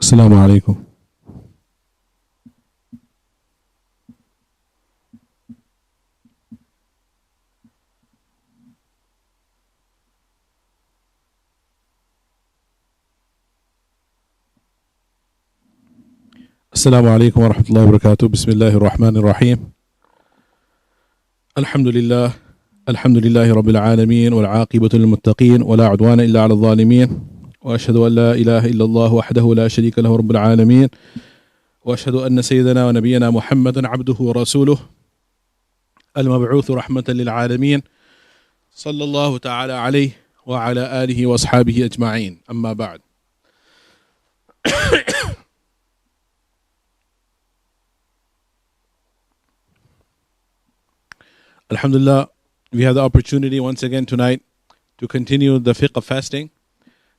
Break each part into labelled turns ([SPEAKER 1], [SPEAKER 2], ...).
[SPEAKER 1] السلام عليكم. السلام عليكم ورحمة الله وبركاته. بسم الله الرحمن الرحيم. الحمد لله رب العالمين والعاقبة للمتقين ولا عدوان إلا على الظالمين وأشهد أن لا إله إلا الله وحده لا شريك له رب العالمين وأشهد أن سيدنا ونبينا محمدا عبده ورسوله المبعوث رحمة للعالمين صلى الله تعالى عليه وعلى آله وأصحابه أجمعين. أما بعد. Alhamdulillah, we have the opportunity once again tonight to continue the fiqh of fasting.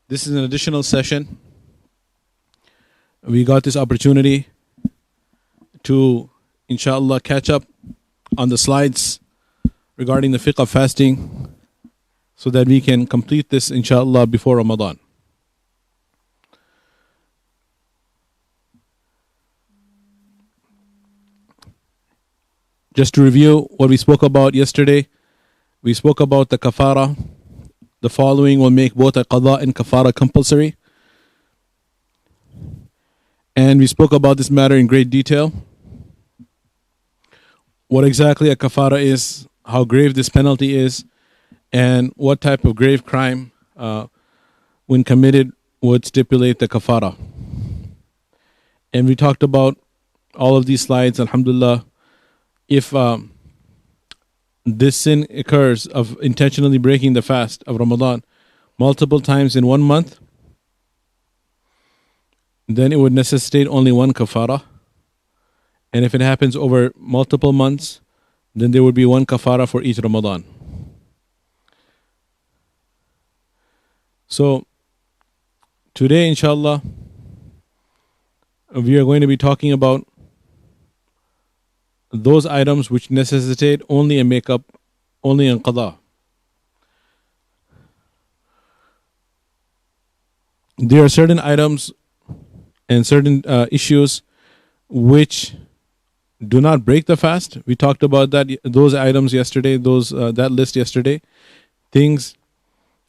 [SPEAKER 1] This is an additional session. We got this opportunity to, inshallah, catch up on the slides regarding the fiqh of fasting so that we can complete this, inshallah, before Ramadan. Just to review what we spoke about yesterday, we spoke about the kafara. The following will make both a qada and kafara compulsory. And we spoke about this matter in great detail. What exactly a kafara is, how grave this penalty is, and what type of grave crime, when committed, would stipulate the kafara. And we talked about all of these slides, alhamdulillah. If this sin occurs of intentionally breaking the fast of Ramadan multiple times in 1 month, then it would necessitate only one kafara. And if it happens over multiple months, then there would be one kafara for each Ramadan. So today, inshallah, we are going to be talking about those items which necessitate only a makeup, only in qada. There are certain items and certain issues which do not break the fast. We talked about those items yesterday, that list yesterday. Things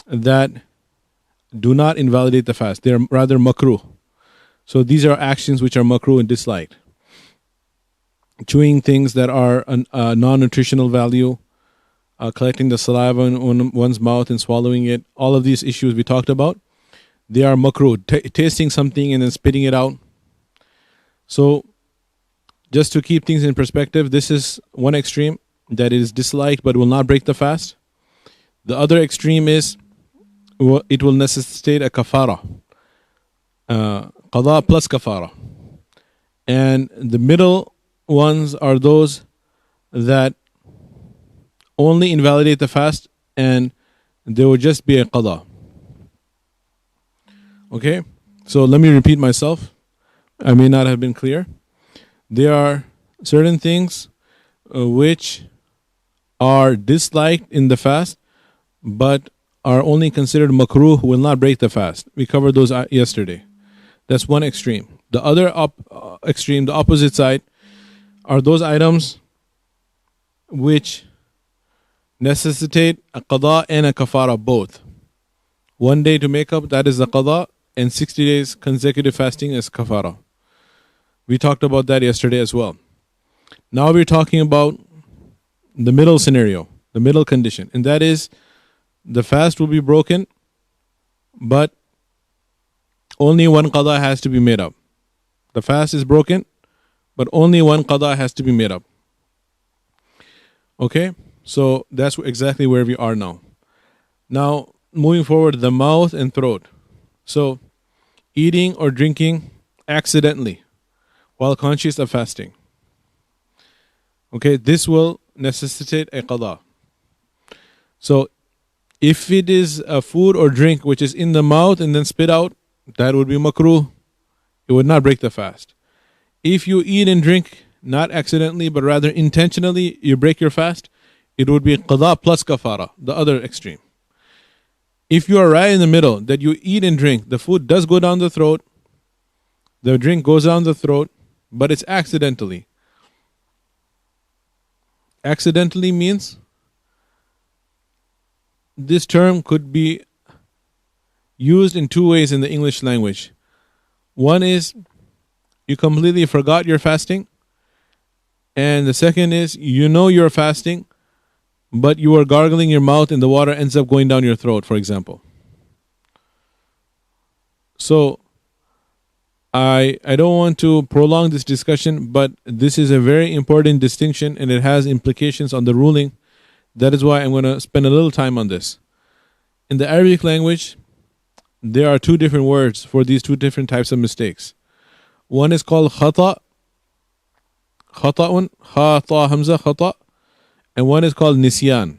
[SPEAKER 1] that do not invalidate the fast. They are rather makruh. So these are actions which are makruh and disliked. Chewing things that are non-nutritional value, collecting the saliva in one's mouth and swallowing it, all of these issues we talked about, they are makruh. Tasting something and then spitting it out. So just to keep things in perspective, this is one extreme that is disliked but will not break the fast. The other extreme is it will necessitate a kafara, qada plus kafara. And the middle ones are those that only invalidate the fast and there will just be a qada. Okay, so let me repeat myself. I may not have been clear. There are certain things which are disliked in the fast but are only considered makruh, will not break the fast. We covered those yesterday. That's one extreme. The other extreme, the opposite side, are those items which necessitate a qada and a kafara both. 1 day to make up, that is the qada, and 60 days consecutive fasting is kafara. We talked about that yesterday as well. Now we're talking about the middle scenario, the middle condition, and that is the fast will be broken, but only one qada has to be made up. The fast is broken, but only one qada has to be made up. Okay, so that's exactly where we are now. Now, moving forward, the mouth and throat. So, eating or drinking accidentally while conscious of fasting. Okay, this will necessitate a qada. So, if it is a food or drink which is in the mouth and then spit out, that would be makruh. It would not break the fast. If you eat and drink, not accidentally, but rather intentionally, you break your fast, it would be qada plus kafara, the other extreme. If you are right in the middle, that you eat and drink, the food does go down the throat, The drink goes down the throat, but it's accidentally. Accidentally means this term could be used in two ways in the English language. One is you completely forgot you're fasting, and the second is you know you're fasting, but you are gargling your mouth and the water ends up going down your throat, for example. So I don't want to prolong this discussion, but this is a very important distinction and it has implications on the ruling. That is why I'm going to spend a little time on this. In the Arabic language, there are two different words for these two different types of mistakes. One is called khata, khata'un, khata hamza khata, and one is called nisyan.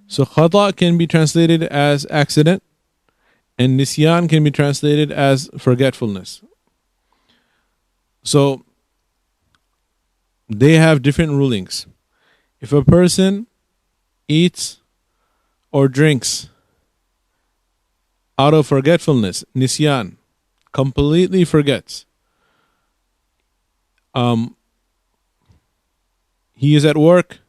[SPEAKER 1] So khata can be translated as accident, and nisyan can be translated as forgetfulness. So they have different rulings. If a person eats or drinks out of forgetfulness, nisyan, completely forgets, he is at work,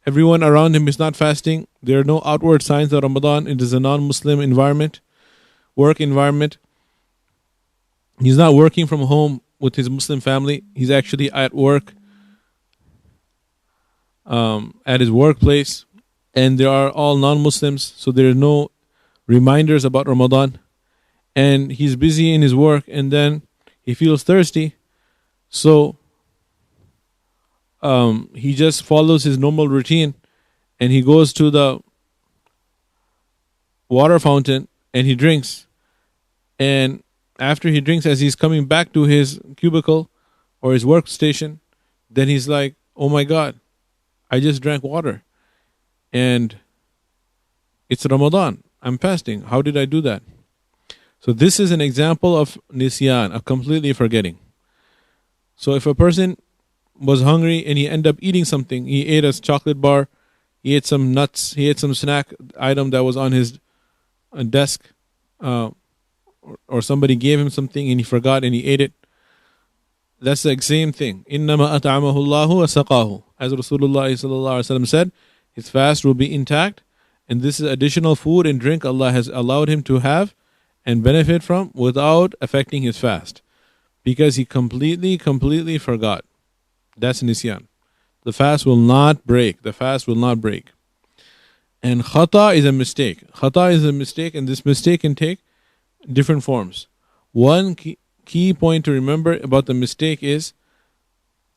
[SPEAKER 1] everyone around him is not fasting, there are no outward signs of Ramadan, it is a non-Muslim environment, work environment. He's not working from home with his Muslim family, he's actually at work, at his workplace, and there are all non-Muslims, so there are no reminders about Ramadan, and he's busy in his work, and then he feels thirsty, so he just follows his normal routine, and he goes to the water fountain and he drinks, and after he drinks, as he's coming back to his cubicle or his workstation, then he's like, oh my God, I just drank water and it's Ramadan, I'm fasting, how did I do that? So this is an example of nisyan, of completely forgetting. So if a person was hungry and he ended up eating something, he ate a chocolate bar, he ate some nuts, he ate some snack item that was on his desk, or somebody gave him something and he forgot and he ate it, that's the same thing. إِنَّمَا أَطْعَمَهُ اللَّهُ وَسَقَاهُ. As Rasulullah ﷺ said, his fast will be intact, and this is additional food and drink Allah has allowed him to have and benefit from without affecting his fast, because he completely forgot. That's nisyan. The fast will not break. The fast will not break. And khata is a mistake. Khata is a mistake, and this mistake can take different forms. One key point to remember about the mistake is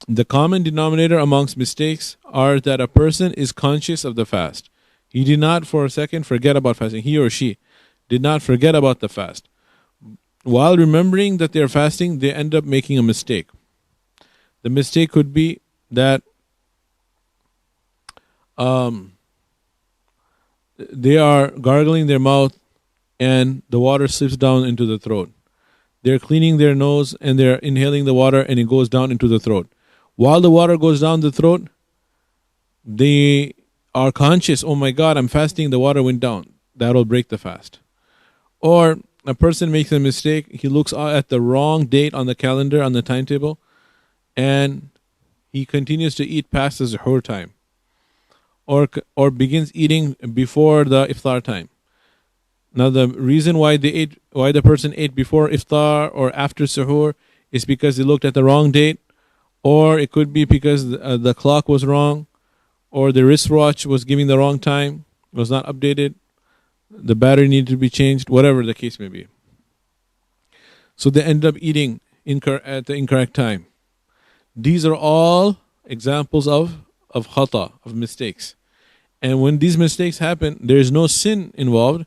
[SPEAKER 1] the common denominator amongst mistakes are that a person is conscious of the fast. He did not for a second forget about fasting. He or she did not forget about the fast. While remembering that they're fasting, they end up making a mistake. The mistake could be that they are gargling their mouth and the water slips down into the throat. They're cleaning their nose and they're inhaling the water and it goes down into the throat. While the water goes down the throat, they are conscious, oh my God, I'm fasting, the water went down. That will break the fast. Or a person makes a mistake, he looks at the wrong date on the calendar, on the timetable, and he continues to eat past the zuhur time, or begins eating before the iftar time. Now the reason why the person ate before iftar or after suhoor is because they looked at the wrong date, or it could be because the clock was wrong, or the wristwatch was giving the wrong time, was not updated, the battery needed to be changed, whatever the case may be. So they end up eating at the incorrect time. These are all examples of khata, of mistakes. And when these mistakes happen, there is no sin involved,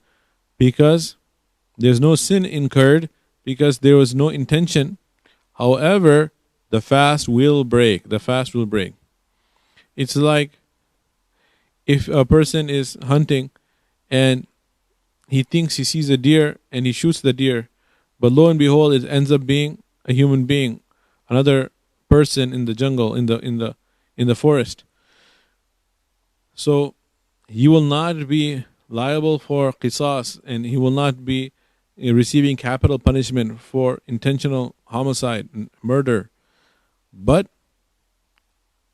[SPEAKER 1] because there's no sin incurred, because there was no intention. However, the fast will break. The fast will break. It's like if a person is hunting and he thinks he sees a deer and he shoots the deer, but lo and behold, it ends up being a human being, another person in the jungle, in the forest. So he will not be liable for qisas, and he will not be receiving capital punishment for intentional homicide, murder. But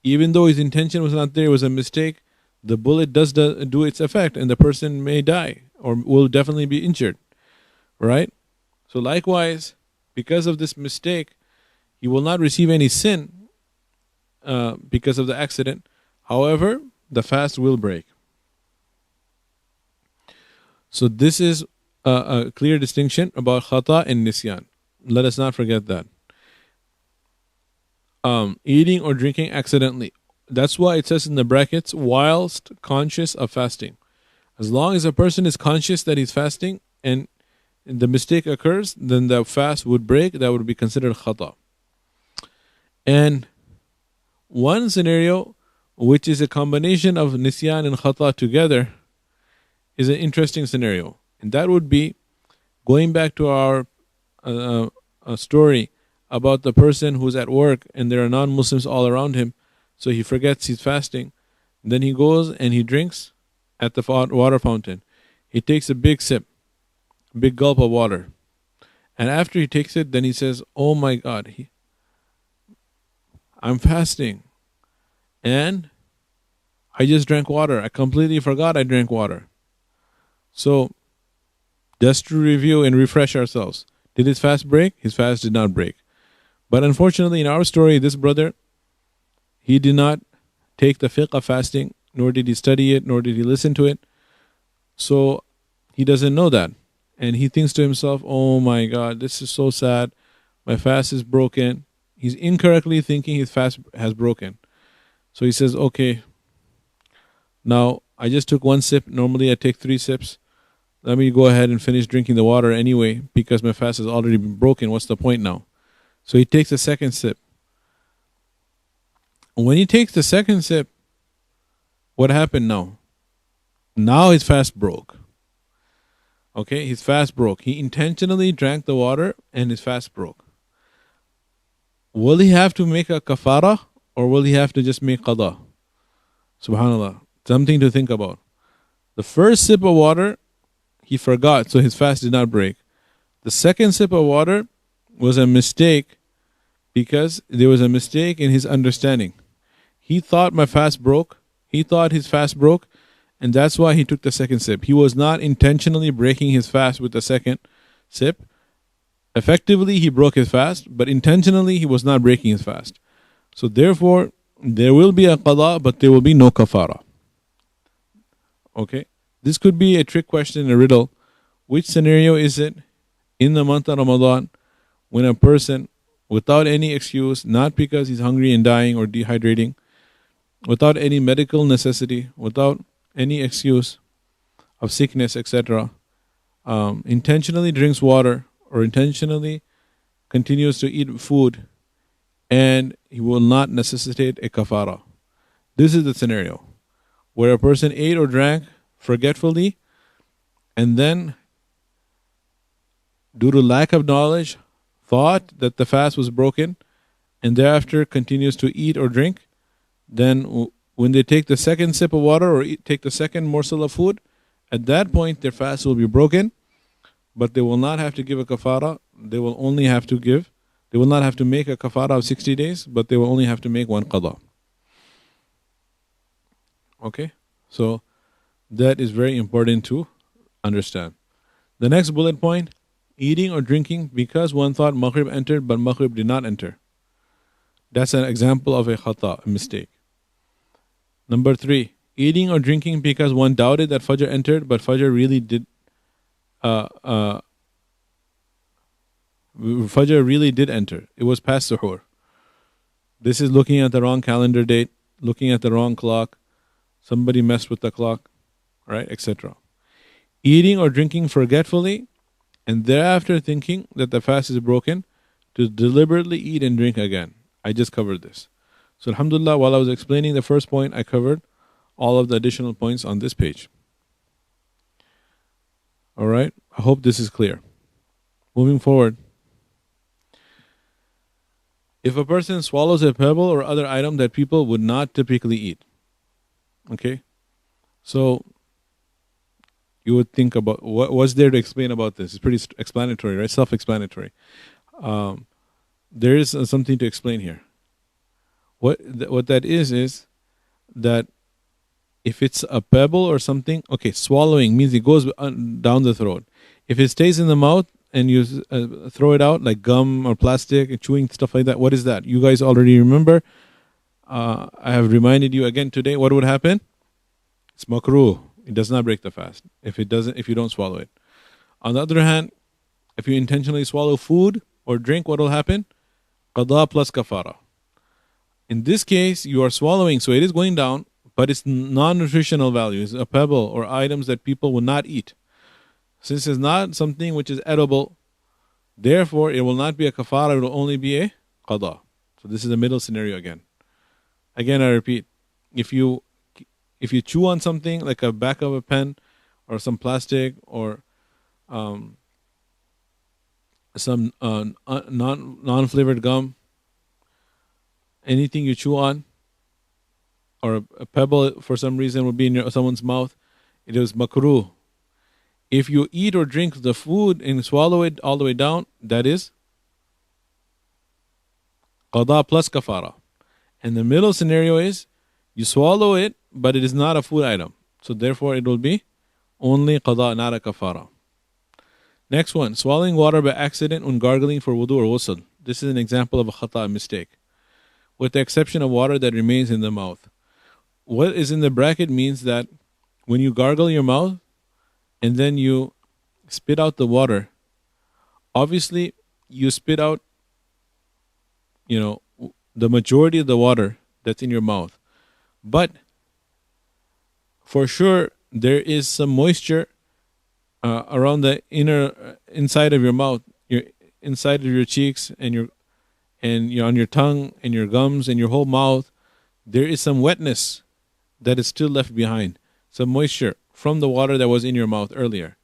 [SPEAKER 1] even though his intention was not there, it was a mistake, the bullet does do its effect and the person may die or will definitely be injured. Right? So likewise, because of this mistake, he will not receive any sin because of the accident. However, the fast will break. So this is a clear distinction about khata and nisyan. Let us not forget that. Eating or drinking accidentally. That's why it says in the brackets, whilst conscious of fasting. As long as a person is conscious that he's fasting and the mistake occurs, then the fast would break. That would be considered khata. And one scenario, which is a combination of nisyan and khata together, is an interesting scenario. And that would be going back to our story about the person who's at work and there are non-Muslims all around him. So he forgets he's fasting. Then he goes and he drinks at the water fountain. He takes a big sip, big gulp of water. And after he takes it, then he says, oh my God, I'm fasting. And I just drank water. I completely forgot I drank water. So, just to review and refresh ourselves. Did his fast break? His fast did not break. But unfortunately, in our story, this brother, he did not take the fiqh of fasting, nor did he study it, nor did he listen to it. So, he doesn't know that. And he thinks to himself, oh my God, this is so sad. My fast is broken. He's incorrectly thinking his fast has broken. So he says, okay, now I just took one sip. Normally I take 3 sips. Let me go ahead and finish drinking the water anyway because my fast has already been broken. What's the point now? So he takes a second sip. When he takes the second sip, what happened now? Now his fast broke. Okay, his fast broke. He intentionally drank the water and his fast broke. Will he have to make a kafara or will he have to just make qada? Subhanallah. Something to think about. The first sip of water, he forgot, so his fast did not break. The second sip of water was a mistake because there was a mistake in his understanding. He thought my fast broke. He thought his fast broke, and that's why he took the second sip. He was not intentionally breaking his fast with the second sip. Effectively, he broke his fast, but intentionally, he was not breaking his fast. So therefore, there will be a qada, but there will be no kafara. Okay? This could be a trick question, a riddle. Which scenario is it in the month of Ramadan when a person, without any excuse, not because he's hungry and dying or dehydrating, without any medical necessity, without any excuse of sickness, etc., intentionally drinks water or intentionally continues to eat food, and he will not necessitate a kafara. This is the scenario where a person ate or drank forgetfully, and then, due to lack of knowledge, thought that the fast was broken, and thereafter continues to eat or drink. Then when they take the second sip of water or take the second morsel of food, at that point their fast will be broken, but they will not have to give a kafara. They will only have to they will not have to make a kafara of 60 days, but they will only have to make one qada. Okay? So, that is very important to understand. The next bullet point, eating or drinking because one thought Maghrib entered but Maghrib did not enter. That's an example of a khata, a mistake. Number 3, eating or drinking because one doubted that Fajr entered but Fajr really did Fajr really did enter. It was past suhoor. This is looking at the wrong calendar date, looking at the wrong clock. Somebody messed with the clock, right, etc. Eating or drinking forgetfully and thereafter thinking that the fast is broken to deliberately eat and drink again. I just covered this. So alhamdulillah, while I was explaining the first point, I covered all of the additional points on this page. All right, I hope this is clear. Moving forward. If a person swallows a pebble or other item that people would not typically eat, okay, so you would think about what's there to explain about this. It's pretty explanatory, right? Self-explanatory. there is something to explain here. What that is that if it's a pebble or something, okay, swallowing means it goes down the throat. If it stays in the mouth and you throw it out like gum or plastic, chewing stuff like that, what is that? You guys already remember. I have reminded you again today. What would happen? It's makruh. It does not break the fast if you don't swallow it. On the other hand, if you intentionally swallow food or drink, what will happen? Qada plus kafara. In this case, you are swallowing, so it is going down, but it's non-nutritional value. It's a pebble or items that people will not eat. Since it's not something which is edible, therefore it will not be a kafara, it will only be a qada. So this is the middle scenario again. Again, I repeat, if you chew on something like a back of a pen or some plastic or some non-flavored gum, anything you chew on, or a pebble for some reason will be in someone's mouth, it is makruh. If you eat or drink the food and swallow it all the way down, that is qada plus kafara. And the middle scenario is you swallow it, but it is not a food item. So therefore it will be only qada, not a kafara. Next one, swallowing water by accident when gargling for wudu or ghusl. This is an example of a khata, mistake, with the exception of water that remains in the mouth. What is in the bracket means that when you gargle your mouth and then you spit out the water, obviously you spit out, the majority of the water that's in your mouth. But for sure, there is some moisture around the inside of your mouth, your inside of your cheeks, and you're on your tongue and your gums and your whole mouth. There is some wetness that is still left behind, some moisture from the water that was in your mouth earlier.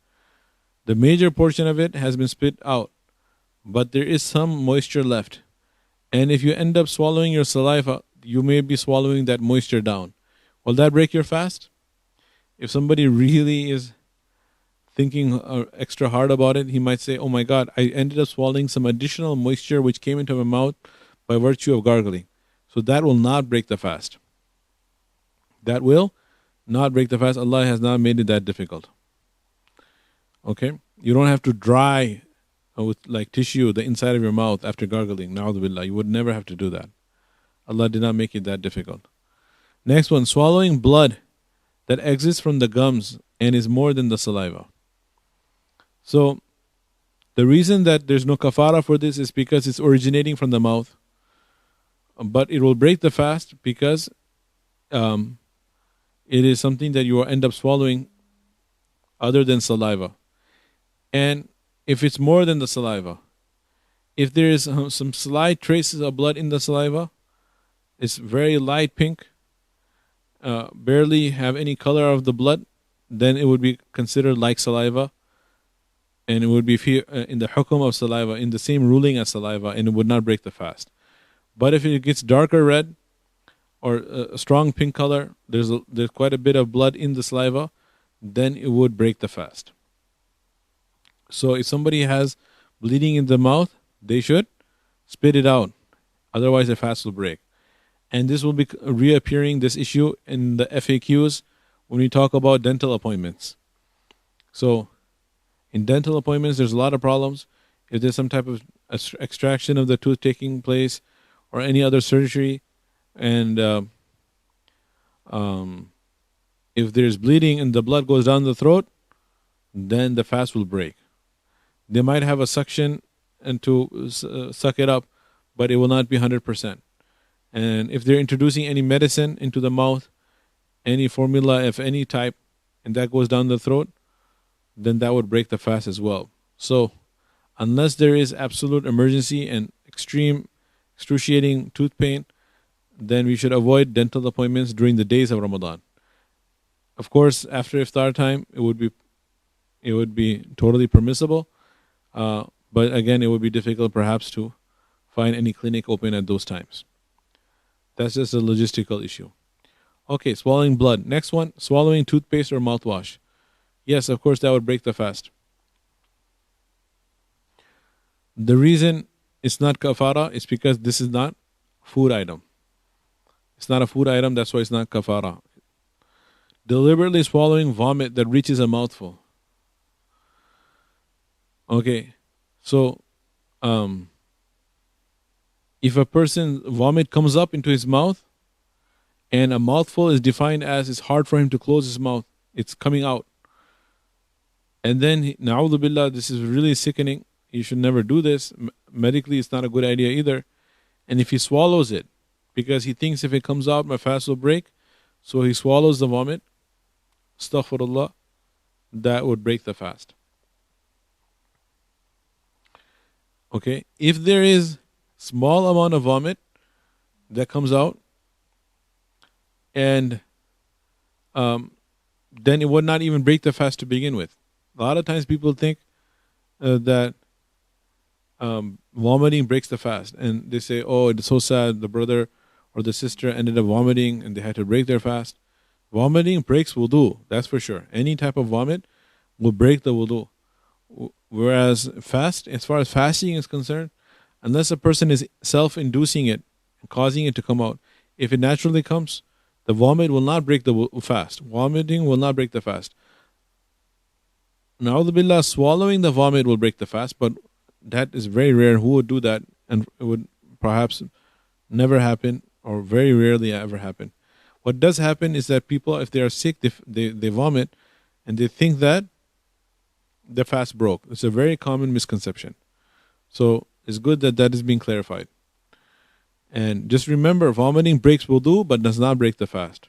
[SPEAKER 1] The major portion of it has been spit out, but there is some moisture left. And if you end up swallowing your saliva, you may be swallowing that moisture down. Will that break your fast? If somebody really is thinking extra hard about it, he might say, oh my God, I ended up swallowing some additional moisture which came into my mouth by virtue of gargling. So that will not break the fast. That will not break the fast. Allah has not made it that difficult. Okay? You don't have to dry with like tissue the inside of your mouth after gargling. Na'udhu billah. You would never have to do that. Allah did not make it that difficult. Next one, swallowing blood that exits from the gums and is more than the saliva. So the reason that there's no kafara for this is because it's originating from the mouth. But it will break the fast because it is something that you will end up swallowing other than saliva. And if it's more than the saliva, if there is some slight traces of blood in the saliva, it's very light pink, barely have any color of the blood, then it would be considered like saliva, and it would be in the hukum of saliva, in the same ruling as saliva, and it would not break the fast. But if it gets darker red or a strong pink color, there's quite a bit of blood in the saliva, then it would break the fast. So if somebody has bleeding in the mouth, they should spit it out. Otherwise, the fast will break. And this will be reappearing, this issue, in the FAQs when we talk about dental appointments. So in dental appointments, there's a lot of problems. If there's some type of extraction of the tooth taking place or any other surgery, and if there's bleeding and the blood goes down the throat, then the fast will break. They might have a suction and to suck it up, but it will not be 100%. And if they're introducing any medicine into the mouth, any formula of any type, and that goes down the throat, then that would break the fast as well. So unless there is absolute emergency and extreme excruciating tooth pain, then we should avoid dental appointments during the days of Ramadan. Of course, after iftar time, it would be totally permissible. But again, it would be difficult perhaps to find any clinic open at those times. That's just a logistical issue. Okay, swallowing blood. Next one, swallowing toothpaste or mouthwash. Yes, of course, that would break the fast. The reason it's not kafara, it's because this is not food item. It's not a food item, that's why it's not kafara. Deliberately swallowing vomit that reaches a mouthful. Okay, so if a person vomit comes up into his mouth, and a mouthful is defined as it's hard for him to close his mouth, it's coming out, and then na'udhu billah, this is really sickening. You should never do this. Medically, it's not a good idea either. And if he swallows it, because he thinks if it comes out, my fast will break, so he swallows the vomit, astaghfirullah, that would break the fast. Okay, if there is small amount of vomit that comes out, and then it would not even break the fast to begin with. A lot of times people think that vomiting breaks the fast, and they say, oh, it's so sad, the brother or the sister ended up vomiting and they had to break their fast. Vomiting breaks wudu, that's for sure. Any type of vomit will break the wudu. Whereas fast, as far as fasting is concerned, unless a person is self-inducing it and causing it to come out, if it naturally comes, the vomit will not break the fast. Vomiting will not break the fast. Na'udhu billah, swallowing the vomit will break the fast, but that is very rare. Who would do that? And it would perhaps never happen, or very rarely ever happen. What does happen is that people, if they are sick, they vomit, and they think that the fast broke. It's a very common misconception. So it's good that that is being clarified. And just remember, vomiting breaks wudu but does not break the fast.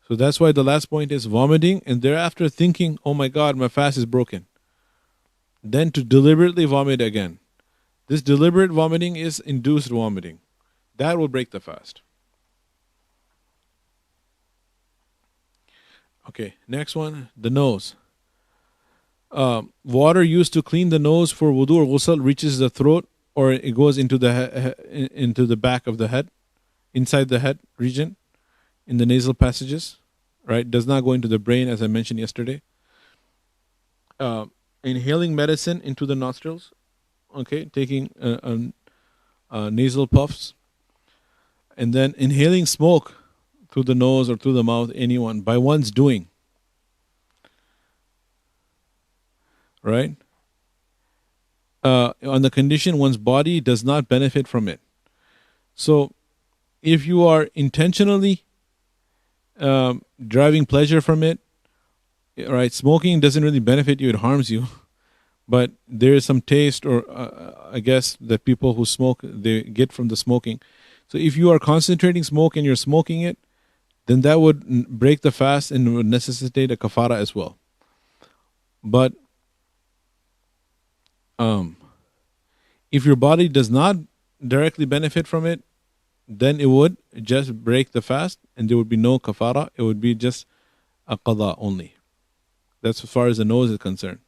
[SPEAKER 1] So that's why the last point is vomiting and thereafter thinking, oh my God, my fast is broken. Then to deliberately vomit again. This deliberate vomiting is induced vomiting. That will break the fast. Okay, next one, the nose. Water used to clean the nose for wudu or ghusl reaches the throat, or it goes into the back of the head, inside the head region, in the nasal passages, right? Does not go into the brain, as I mentioned yesterday. Inhaling medicine into the nostrils, okay, taking nasal puffs, and then inhaling smoke through the nose or through the mouth, anyone, by one's doing. Right? On the condition one's body does not benefit from it. So, if you are intentionally deriving pleasure from it, right? Smoking doesn't really benefit you; it harms you. But there is some taste, or I guess that people who smoke they get from the smoking. So, if you are concentrating smoke and you're smoking it, then that would break the fast and would necessitate a kafara as well. But if your body does not directly benefit from it, then it would just break the fast and there would be no kafara. It would be just a qada only. That's as far as the nose is concerned.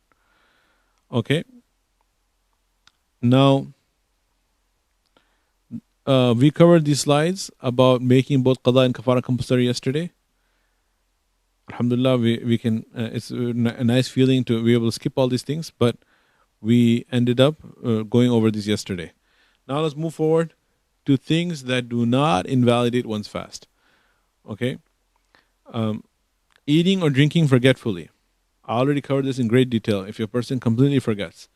[SPEAKER 1] Okay. Now, we covered these slides about making both qada and kafara compulsory yesterday. Alhamdulillah, we can, it's a nice feeling to be able to skip all these things, but we ended up going over this yesterday. Now let's move forward to things that do not invalidate one's fast. Okay? Eating or drinking forgetfully. I already covered this in great detail. If a person completely forgets.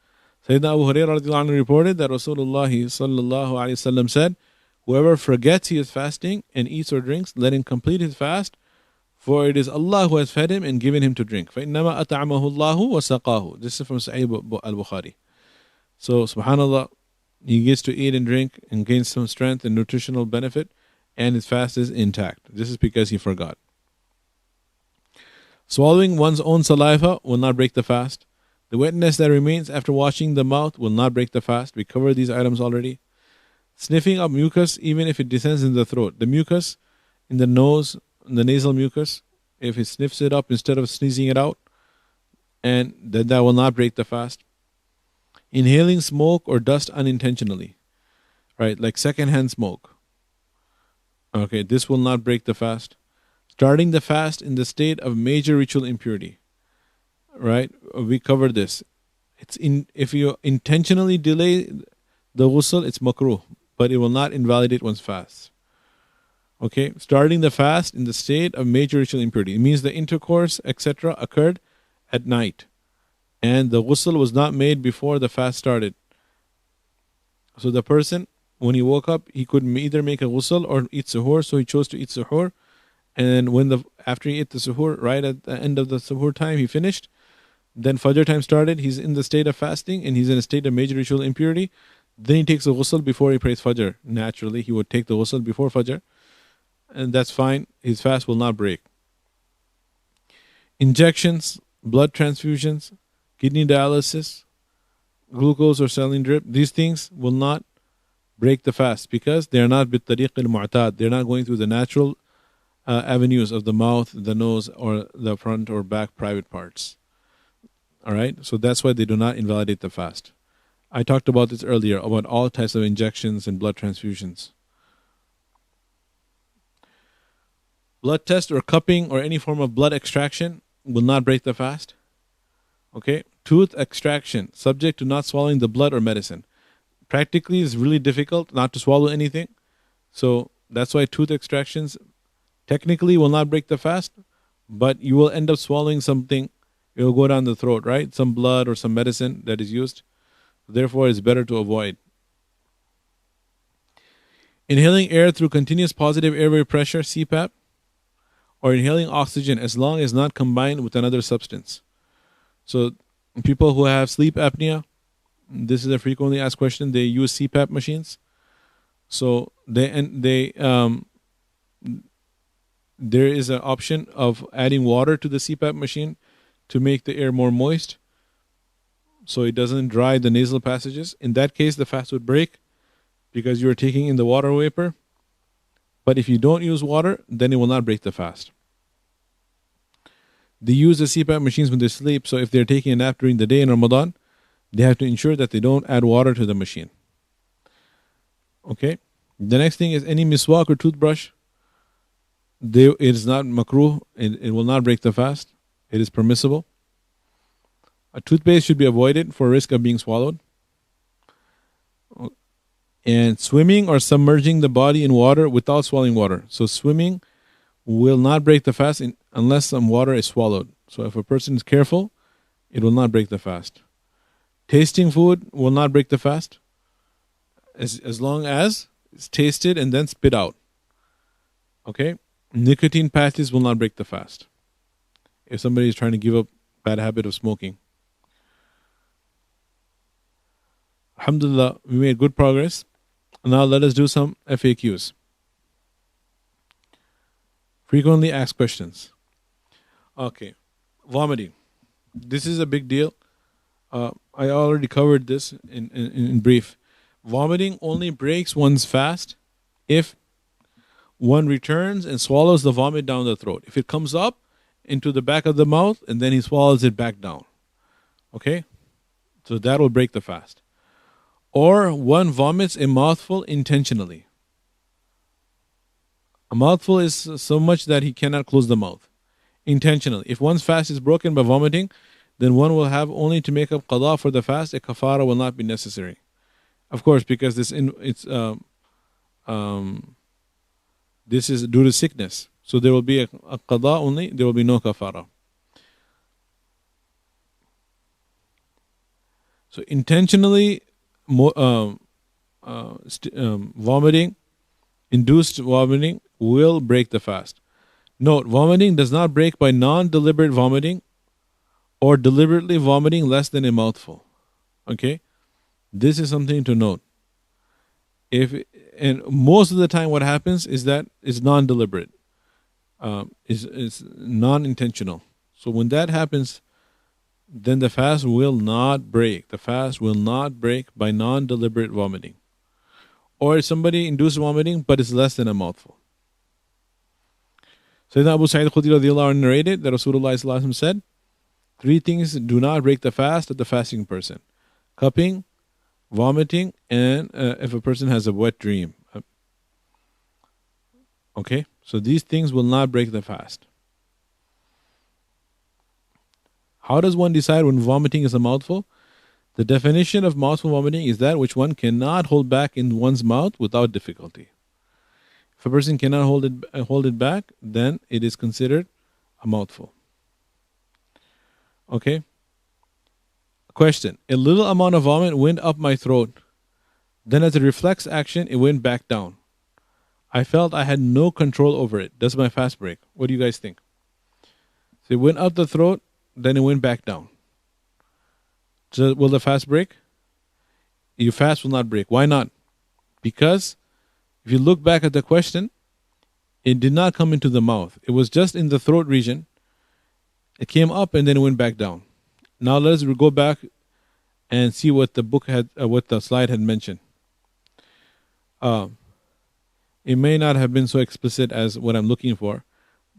[SPEAKER 1] Sayyidina Abu Hurairah radhiyallahu anhu reported that Rasulullah sallallahu alayhi wasallam said, whoever forgets he is fasting and eats or drinks, let him complete his fast, for it is Allah who has fed him and given him to drink. فَإِنَّمَا أَطْعَمَهُ اللَّهُ وَسَقَاهُ. This is from Sahih al-Bukhari. So, subhanAllah, he gets to eat and drink and gains some strength and nutritional benefit, and his fast is intact. This is because he forgot. Swallowing one's own saliva will not break the fast. The wetness that remains after washing the mouth will not break the fast. We covered these items already. Sniffing up mucus, even if it descends in the throat. The mucus in the nose, the nasal mucus, if he sniffs it up instead of sneezing it out, and that will not break the fast. Inhaling smoke or dust unintentionally, right? Like secondhand smoke. Okay, this will not break the fast. Starting the fast in the state of major ritual impurity, right? We covered this. If you intentionally delay the ghusl, it's makruh, but it will not invalidate one's fast. Okay, starting the fast in the state of major ritual impurity. It means the intercourse, etc., occurred at night, and the ghusl was not made before the fast started. So the person, when he woke up, he could either make a ghusl or eat suhoor, so he chose to eat suhoor. And after he ate the suhoor, right at the end of the suhoor time, he finished. Then Fajr time started. He's in the state of fasting and he's in a state of major ritual impurity. Then he takes a ghusl before he prays Fajr. Naturally, he would take the ghusl before Fajr, and that's fine. His fast will not break. Injections, blood transfusions, kidney dialysis, glucose or saline drip, these things will not break the fast because they are not bit-tariq al-mu'tad. They're not going through the natural avenues of the mouth, the nose, or the front or back private parts. All right, so that's why they do not invalidate the fast. I talked about this earlier, about all types of injections and blood transfusions. Blood test or cupping or any form of blood extraction will not break the fast. Okay, tooth extraction, subject to not swallowing the blood or medicine. Practically, it's really difficult not to swallow anything. So that's why tooth extractions technically will not break the fast, but you will end up swallowing something. It will go down the throat, right? Some blood or some medicine that is used. Therefore, it's better to avoid. Inhaling air through continuous positive airway pressure, CPAP, or inhaling oxygen as long as not combined with another substance. So people who have sleep apnea, this is a frequently asked question, they use CPAP machines. So there is an option of adding water to the CPAP machine to make the air more moist so it doesn't dry the nasal passages. In that case, the fast would break because you are taking in the water vapor. But if you don't use water, then it will not break the fast. They use the CPAP machines when they sleep, so if they're taking a nap during the day in Ramadan, they have to ensure that they don't add water to the machine. Okay? The next thing is any miswak or toothbrush. It is not makruh. It will not break the fast. It is permissible. A toothpaste should be avoided for risk of being swallowed. And swimming or submerging the body in water without swallowing water. So swimming will not break the fast unless some water is swallowed. So if a person is careful, it will not break the fast. Tasting food will not break the fast as long as it's tasted and then spit out. Okay? Nicotine patches will not break the fast if somebody is trying to give up bad habit of smoking. Alhamdulillah, we made good progress. Now let us do some FAQs. Frequently asked questions. Okay, vomiting. This is a big deal. I already covered this in brief. Vomiting only breaks one's fast if one returns and swallows the vomit down the throat. If it comes up into the back of the mouth and then he swallows it back down. Okay? So that will break the fast. Or one vomits a mouthful intentionally. A mouthful is so much that he cannot close the mouth. Intentionally. If one's fast is broken by vomiting, then one will have only to make up qada for the fast. A kafara will not be necessary. Of course, because this is due to sickness. So there will be a qada only, there will be no kafara. So intentionally vomiting, induced vomiting will break the fast. Note, vomiting does not break by non-deliberate vomiting or deliberately vomiting less than a mouthful. Okay? This is something to note. And most of the time what happens is that it's non-deliberate. Is non-intentional. So when that happens, then the fast will not break. The fast will not break by non-deliberate vomiting. Or somebody induced vomiting, but it's less than a mouthful. Sayyidina Abu Sa'id Khudri radiallahu anhu narrated that Rasulullah sallallahu alaihi wasallam said, 3 things do not break the fast of the fasting person: cupping, vomiting, and if a person has a wet dream. Okay, so these things will not break the fast. How does one decide when vomiting is a mouthful? The definition of mouthful vomiting is that which one cannot hold back in one's mouth without difficulty. If a person cannot hold it back, then it is considered a mouthful. Okay? Question. A little amount of vomit went up my throat. Then as a reflex action, it went back down. I felt I had no control over it. Does my fast break? What do you guys think? So it went up the throat, then it went back down. So will the fast break? Your fast will not break. Why not? Because if you look back at the question, it did not come into the mouth. It was just in the throat region. It came up and then it went back down. Now let us go back and see what the book had, what the slide had mentioned. It may not have been so explicit as what I'm looking for,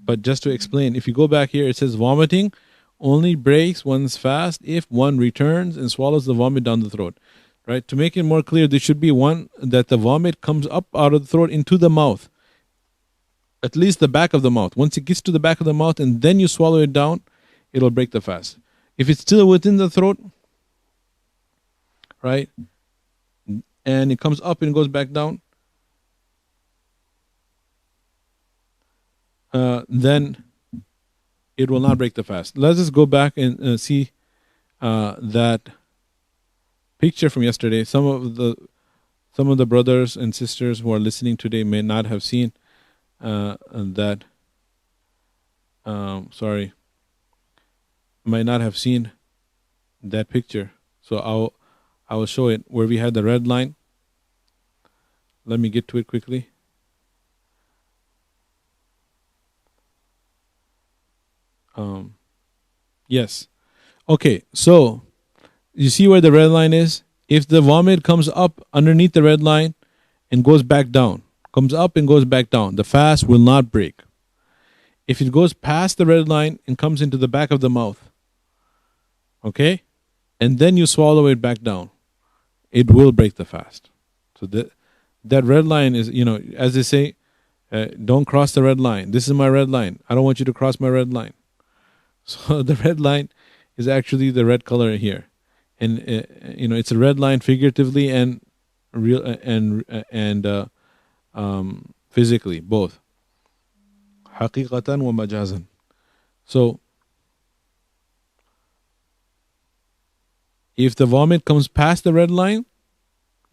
[SPEAKER 1] but just to explain, if you go back here, it says vomiting only breaks one's fast if one returns and swallows the vomit down the throat. Right? To make it more clear, there should be one that the vomit comes up out of the throat into the mouth, at least the back of the mouth. Once it gets to the back of the mouth and then you swallow it down, it'll break the fast. If it's still within the throat, right, and it comes up and goes back down, then it will not break the fast. Let's just go back and see that picture from yesterday. Some of the brothers and sisters who are listening today may not have seen that. Might not have seen that picture. So I will show it where we had the red line. Let me get to it quickly. Yes. Okay, so you see where the red line is? If the vomit comes up underneath the red line and goes back down, comes up and goes back down, the fast will not break. If it goes past the red line and comes into the back of the mouth, okay, and then you swallow it back down, it will break the fast. So that red line is, as they say, don't cross the red line. This is my red line. I don't want you to cross my red line. So the red line is actually the red color here, and it's a red line figuratively and real and physically, both. Haqiqatan wa majazan. So if the vomit comes past the red line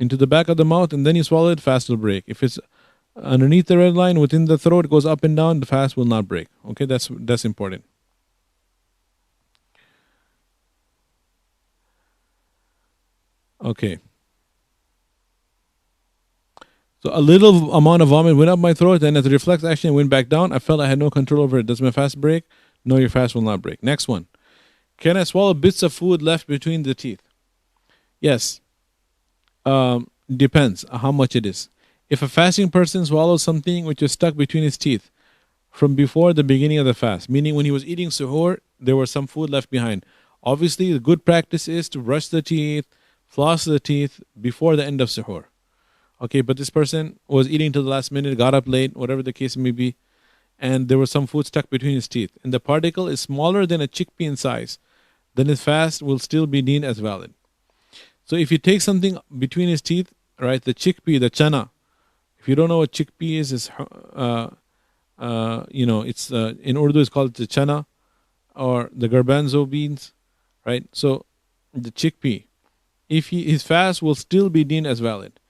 [SPEAKER 1] into the back of the mouth and then you swallow it, fast will break. If it's underneath the red line within the throat, it goes up and down, the fast will not break. Okay, that's important. Okay. So a little amount of vomit went up my throat, and as a reflex action, it went back down. I felt I had no control over it. Does my fast break? No, your fast will not break. Next one. Can I swallow bits of food left between the teeth? Yes. Depends how much it is. If a fasting person swallows something which is stuck between his teeth from before the beginning of the fast, meaning when he was eating suhoor, there was some food left behind. Obviously, the good practice is to brush the teeth, floss the teeth before the end of suhoor. Okay, but this person was eating till the last minute, got up late, whatever the case may be, and there was some food stuck between his teeth, and the particle is smaller than a chickpea in size, then his fast will still be deemed as valid. So if you take something between his teeth, right, the chickpea, the chana, if you don't know what chickpea is it's in Urdu it's called the chana or the garbanzo beans, right? So the chickpea, his fast will still be deemed as valid.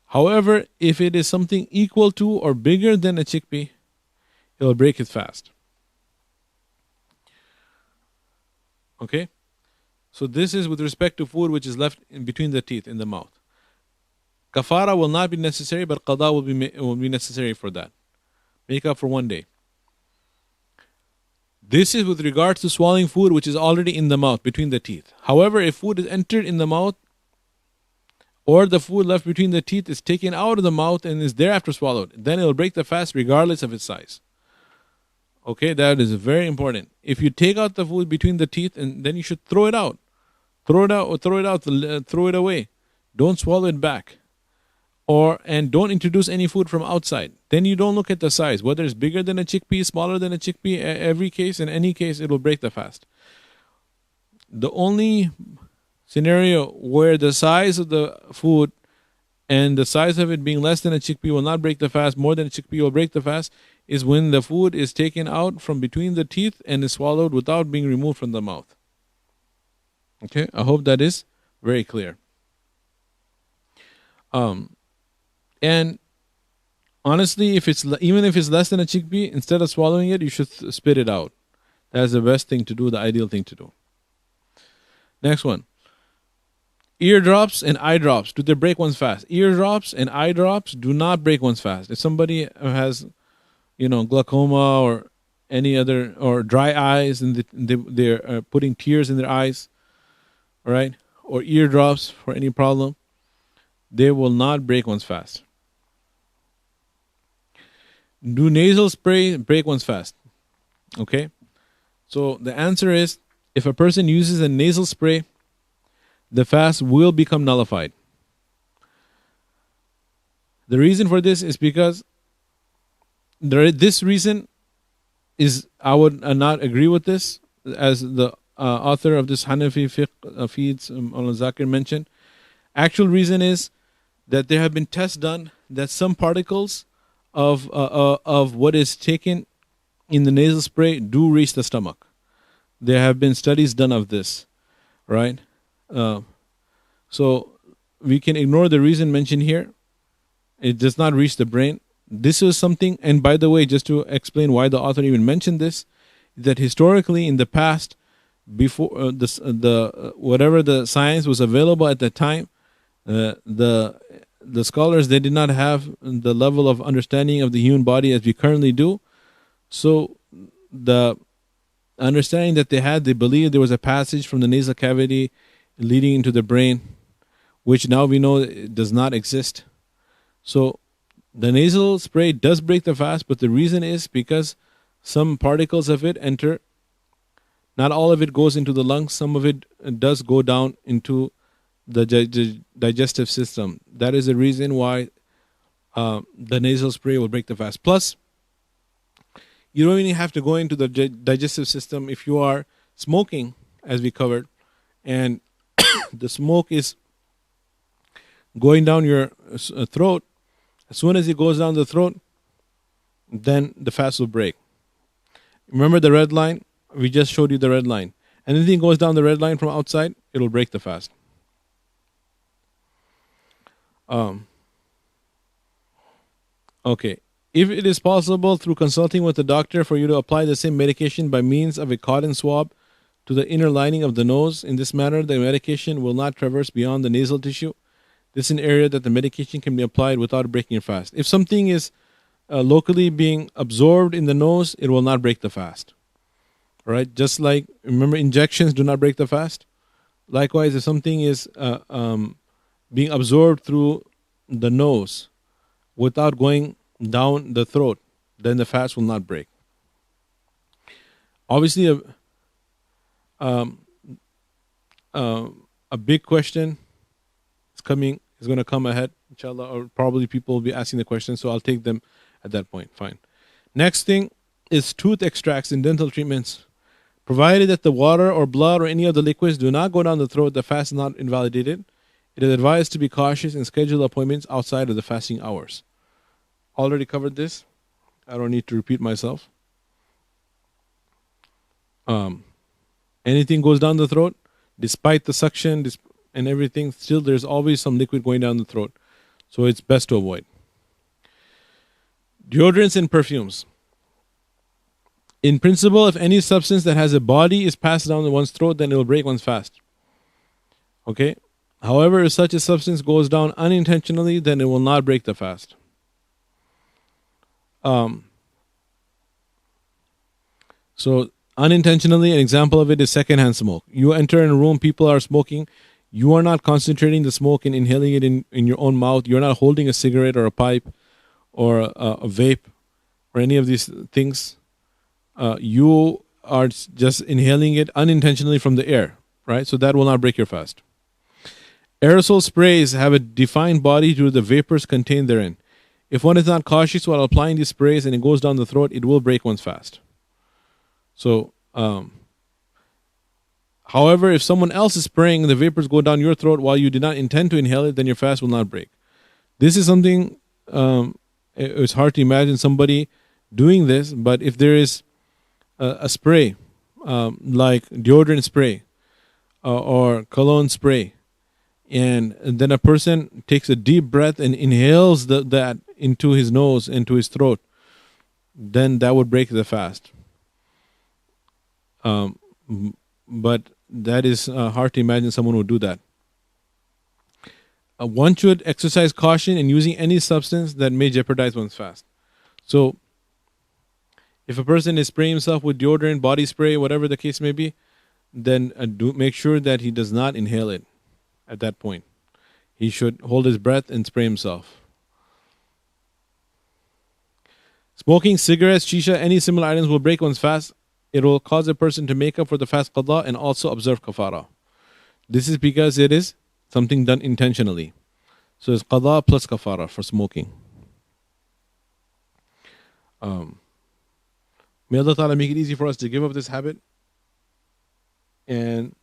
[SPEAKER 1] However, if it is something equal to or bigger than a chickpea, it will break his fast. Okay? So this is with respect to food which is left in between the teeth in the mouth. Kafara will not be necessary, but qada will be necessary for that. Make up for one day. This is with regards to swallowing food which is already in the mouth, between the teeth. However, if food is entered in the mouth, or the food left between the teeth is taken out of the mouth and is thereafter swallowed, then it will break the fast regardless of its size. Okay, that is very important. If you take out the food between the teeth, and then you should throw it out. Throw it away. Don't swallow it back. And don't introduce any food from outside. Then you don't look at the size, whether it's bigger than a chickpea, smaller than a chickpea. In any case, it will break the fast. The only scenario where the size of the food and the size of it being less than a chickpea will not break the fast, more than a chickpea will break the fast, is when the food is taken out from between the teeth and is swallowed without being removed from the mouth. Okay, I hope that is very clear. And honestly, even if it's less than a chickpea, instead of swallowing it, you should spit it out. That's the best thing to do, the ideal thing to do. Next one. Eardrops and eye drops, do they break one's fast? Eardrops and eye drops do not break one's fast. If somebody has, glaucoma or any other, or dry eyes, and they're putting tears in their eyes, all right, or eardrops for any problem, they will not break one's fast. Do nasal spray break one's fast? Okay, so the answer is, if a person uses a nasal spray, the fast will become nullified. The reason for this is because this reason is, I would not agree with this, as the author of this Hanafi Fiqh feeds, Zakir, mentioned. Actual reason is that there have been tests done that some particles of what is taken in the nasal spray do reach the stomach. There have been studies done of this, right? So we can ignore the reason mentioned here. It does not reach the brain. This is something, and by the way, just to explain why the author even mentioned this, that historically in the past, before whatever the science was available at that time, the scholars, they did not have the level of understanding of the human body as we currently do. So the understanding that they had, they believed there was a passage from the nasal cavity leading into the brain, which now we know it does not exist. So the nasal spray does break the fast, but the reason is because some particles of it enter. Not all of it goes into the lungs. Some of it does go down into the digestive system. That is the reason why the nasal spray will break the fast. Plus, you don't even have to go into the digestive system if you are smoking, as we covered, and the smoke is going down your throat. As soon as it goes down the throat, then the fast will break. Remember the red line? We just showed you the red line. Anything goes down the red line from outside, it'll break the fast. Okay. If it is possible through consulting with the doctor for you to apply the same medication by means of a cotton swab to the inner lining of the nose, in this manner the medication will not traverse beyond the nasal tissue. This is an area that the medication can be applied without breaking your fast. If something is locally being absorbed in the nose, it will not break the fast. All right? Just like, remember, injections do not break the fast. Likewise, if something is being absorbed through the nose without going down the throat, then the fast will not break. Obviously, a big question is going to come ahead, inshallah, or probably people will be asking the question, so I'll take them at that point. Fine. Next thing is tooth extracts in dental treatments. Provided that the water or blood or any of the liquids do not go down the throat, the fast is not invalidated. It is advised to be cautious and schedule appointments outside of the fasting hours. Already covered this. I don't need to repeat myself. Anything goes down the throat, despite the suction and everything, still there's always some liquid going down the throat. So it's best to avoid. Deodorants and perfumes. In principle, if any substance that has a body is passed down one's throat, then it will break one's fast. Okay? However, if such a substance goes down unintentionally, then it will not break the fast. So unintentionally, an example of it is secondhand smoke. You enter in a room, people are smoking. You are not concentrating the smoke and inhaling it in your own mouth. You're not holding a cigarette or a pipe or a vape or any of these things. You are just inhaling it unintentionally from the air, right? So that will not break your fast. Aerosol sprays have a defined body due to the vapors contained therein. If one is not cautious while applying these sprays and it goes down the throat, it will break one's fast. So, However, if someone else is praying and the vapors go down your throat while you did not intend to inhale it, then your fast will not break. This is something, it's hard to imagine somebody doing this, but if there is a spray, like deodorant spray or cologne spray, and then a person takes a deep breath and inhales that into his nose, into his throat, then that would break the fast. But that is hard to imagine someone would do that. One should exercise caution in using any substance that may jeopardize one's fast. So, if a person is spraying himself with deodorant, body spray, whatever the case may be, then make sure that he does not inhale it at that point. He should hold his breath and spray himself. Smoking cigarettes, shisha, any similar items will break one's fast. It will cause a person to make up for the fast qada and also observe kafara. This is because it is something done intentionally. So it's qada plus kafara for smoking. May Allah Ta'ala make it easy for us to give up this habit. And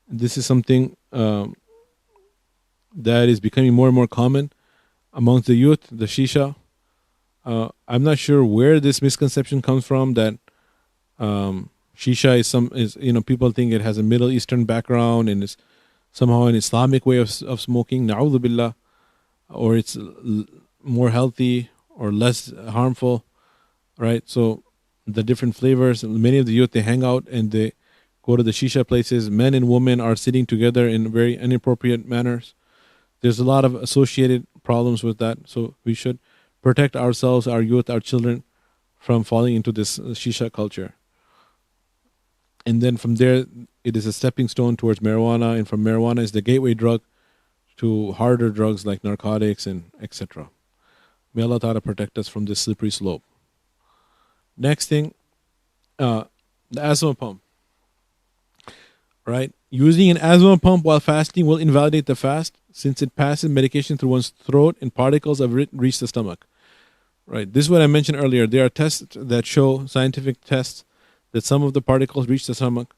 [SPEAKER 1] this is something that is becoming more and more common amongst the youth, the shisha. I'm not sure where this misconception comes from that shisha is people think it has a Middle Eastern background and is somehow an Islamic way of smoking, na'udhu billah, or it's more healthy or less harmful, right? So the different flavors, many of the youth, they hang out and they go to the shisha places. Men and women are sitting together in very inappropriate manners. There's a lot of associated problems with that, so we should protect ourselves, our youth, our children from falling into this shisha culture. And then from there, it is a stepping stone towards marijuana, and from marijuana is the gateway drug to harder drugs like narcotics and etc. May Allah Ta'ala protect us from this slippery slope. Next thing, the asthma pump. Right? Using an asthma pump while fasting will invalidate the fast since it passes medication through one's throat and particles have reached the stomach. Right? This is what I mentioned earlier. There are tests that show, scientific tests, that some of the particles reach the stomach.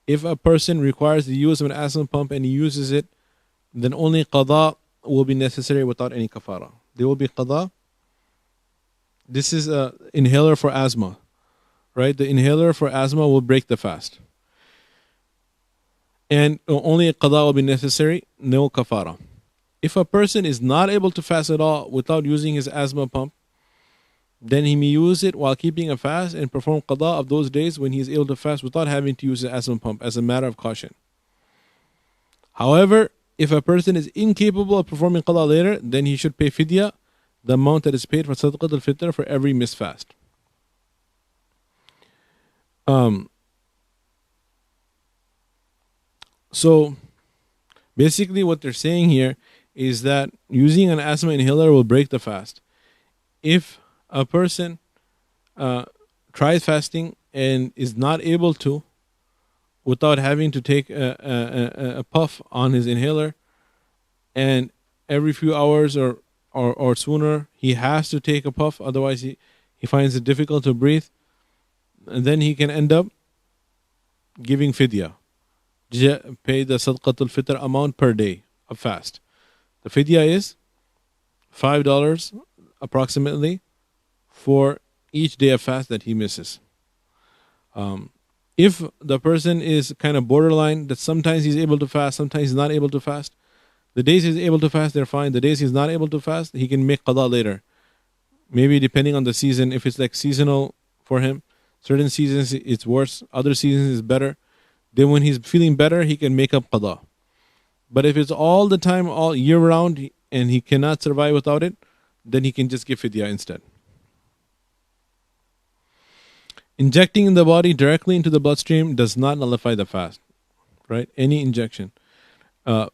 [SPEAKER 1] If a person requires the use of an asthma pump and he uses it, then only qada will be necessary without any kafara. There will be qada. This is an inhaler for asthma. Right? The inhaler for asthma will break the fast. And only a qada will be necessary, no kafara. If a person is not able to fast at all without using his asthma pump, then he may use it while keeping a fast and perform qada of those days when he is able to fast without having to use the asthma pump as a matter of caution. However, if a person is incapable of performing qada later, then he should pay fidya, the amount that is paid for sadaqat al-fitr for every missed fast. So basically what they're saying here is that using an asthma inhaler will break the fast. If a person tries fasting and is not able to, without having to take a puff on his inhaler, and every few hours or sooner he has to take a puff, otherwise he finds it difficult to breathe, and then he can end up giving fidya. Pay the sadaqatul fitr amount per day of fast. The fidya is $5 approximately for each day of fast that he misses. If the person is kind of borderline, that sometimes he's able to fast, sometimes he's not able to fast, the days he's able to fast, they're fine. The days he's not able to fast, he can make qada later. Maybe depending on the season, if it's like seasonal for him, certain seasons it's worse, other seasons it's better. Then when he's feeling better, he can make up qada. But if it's all the time, all year round, and he cannot survive without it, then he can just give fidya instead. Injecting in the body directly into the bloodstream does not nullify the fast. Right? Any injection.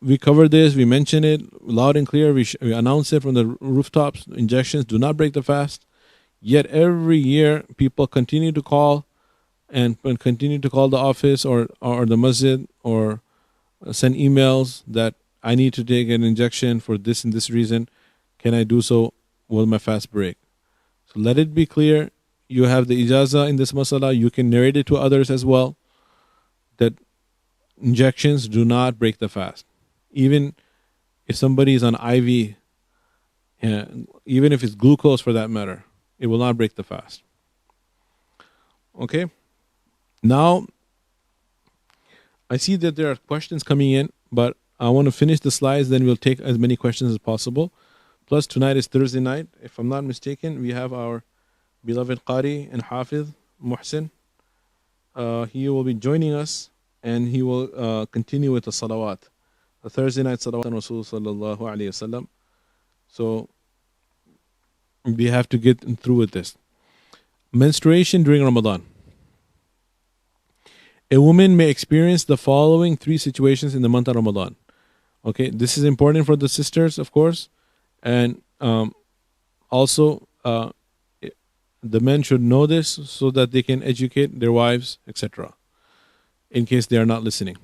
[SPEAKER 1] We covered this, we mentioned it loud and clear, we announced it from the rooftops. Injections do not break the fast. Yet every year, people continue to call and continue to call the office or the masjid or send emails that I need to take an injection for this and this reason. Can I do so? Will my fast break? So let it be clear. You have the ijaza in this masala. You can narrate it to others as well. that injections do not break the fast. Even if somebody is on IV, even if it's glucose for that matter, it will not break the fast. Okay? Now, I see that there are questions coming in, but I want to finish the slides, then we'll take as many questions as possible. Plus, tonight is Thursday night. If I'm not mistaken, we have our beloved Qari and Hafiz, Muhsin. He will be joining us, and he will continue with the salawat, the Thursday night salawat on Rasul sallallahu alayhi wasallam. So, we have to get through with this. Menstruation during Ramadan. A woman may experience the following 3 situations in the month of Ramadan. Okay, this is important for the sisters, of course, and also the men should know this so that they can educate their wives, etc., in case they are not listening.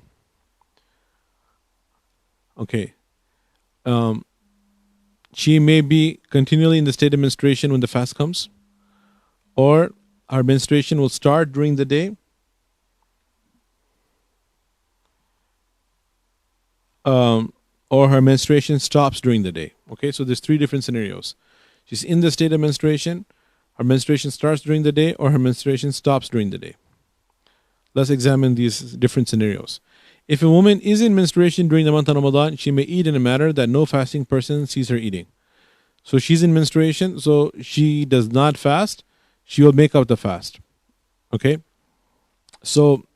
[SPEAKER 1] Okay. She may be continually in the state of menstruation when the fast comes, or her menstruation will start during the day, or her menstruation stops during the day. Okay, so there's 3 different scenarios. She's in the state of menstruation, her menstruation starts during the day, or her menstruation stops during the day. Let's examine these different scenarios. If a woman is in menstruation during the month of Ramadan, she may eat in a manner that no fasting person sees her eating. So she's in menstruation, so she does not fast, she will make up the fast. Okay? So,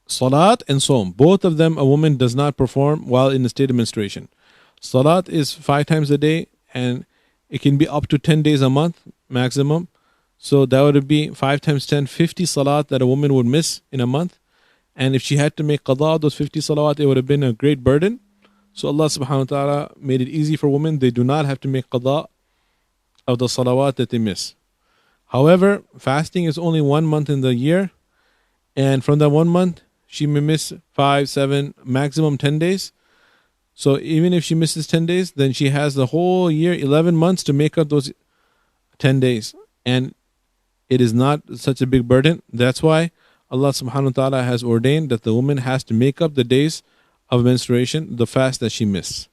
[SPEAKER 1] Salat and Som, both of them a woman does not perform while in the state of menstruation. Salat is 5 times a day, and it can be up to 10 days a month maximum. So that would be 5 times 10, 50 salat that a woman would miss in a month. And if she had to make qada of those 50 salawat, it would have been a great burden. So Allah subhanahu wa ta'ala made it easy for women. They do not have to make qada of the salawat that they miss. However, fasting is only 1 month in the year. And from that 1 month, she may miss 5, 7, maximum 10 days. So even if she misses 10 days, then she has the whole year, 11 months to make up those 10 days. And it is not such a big burden. That's why Allah subhanahu wa ta'ala has ordained that the woman has to make up the days of menstruation, the fast that she missed.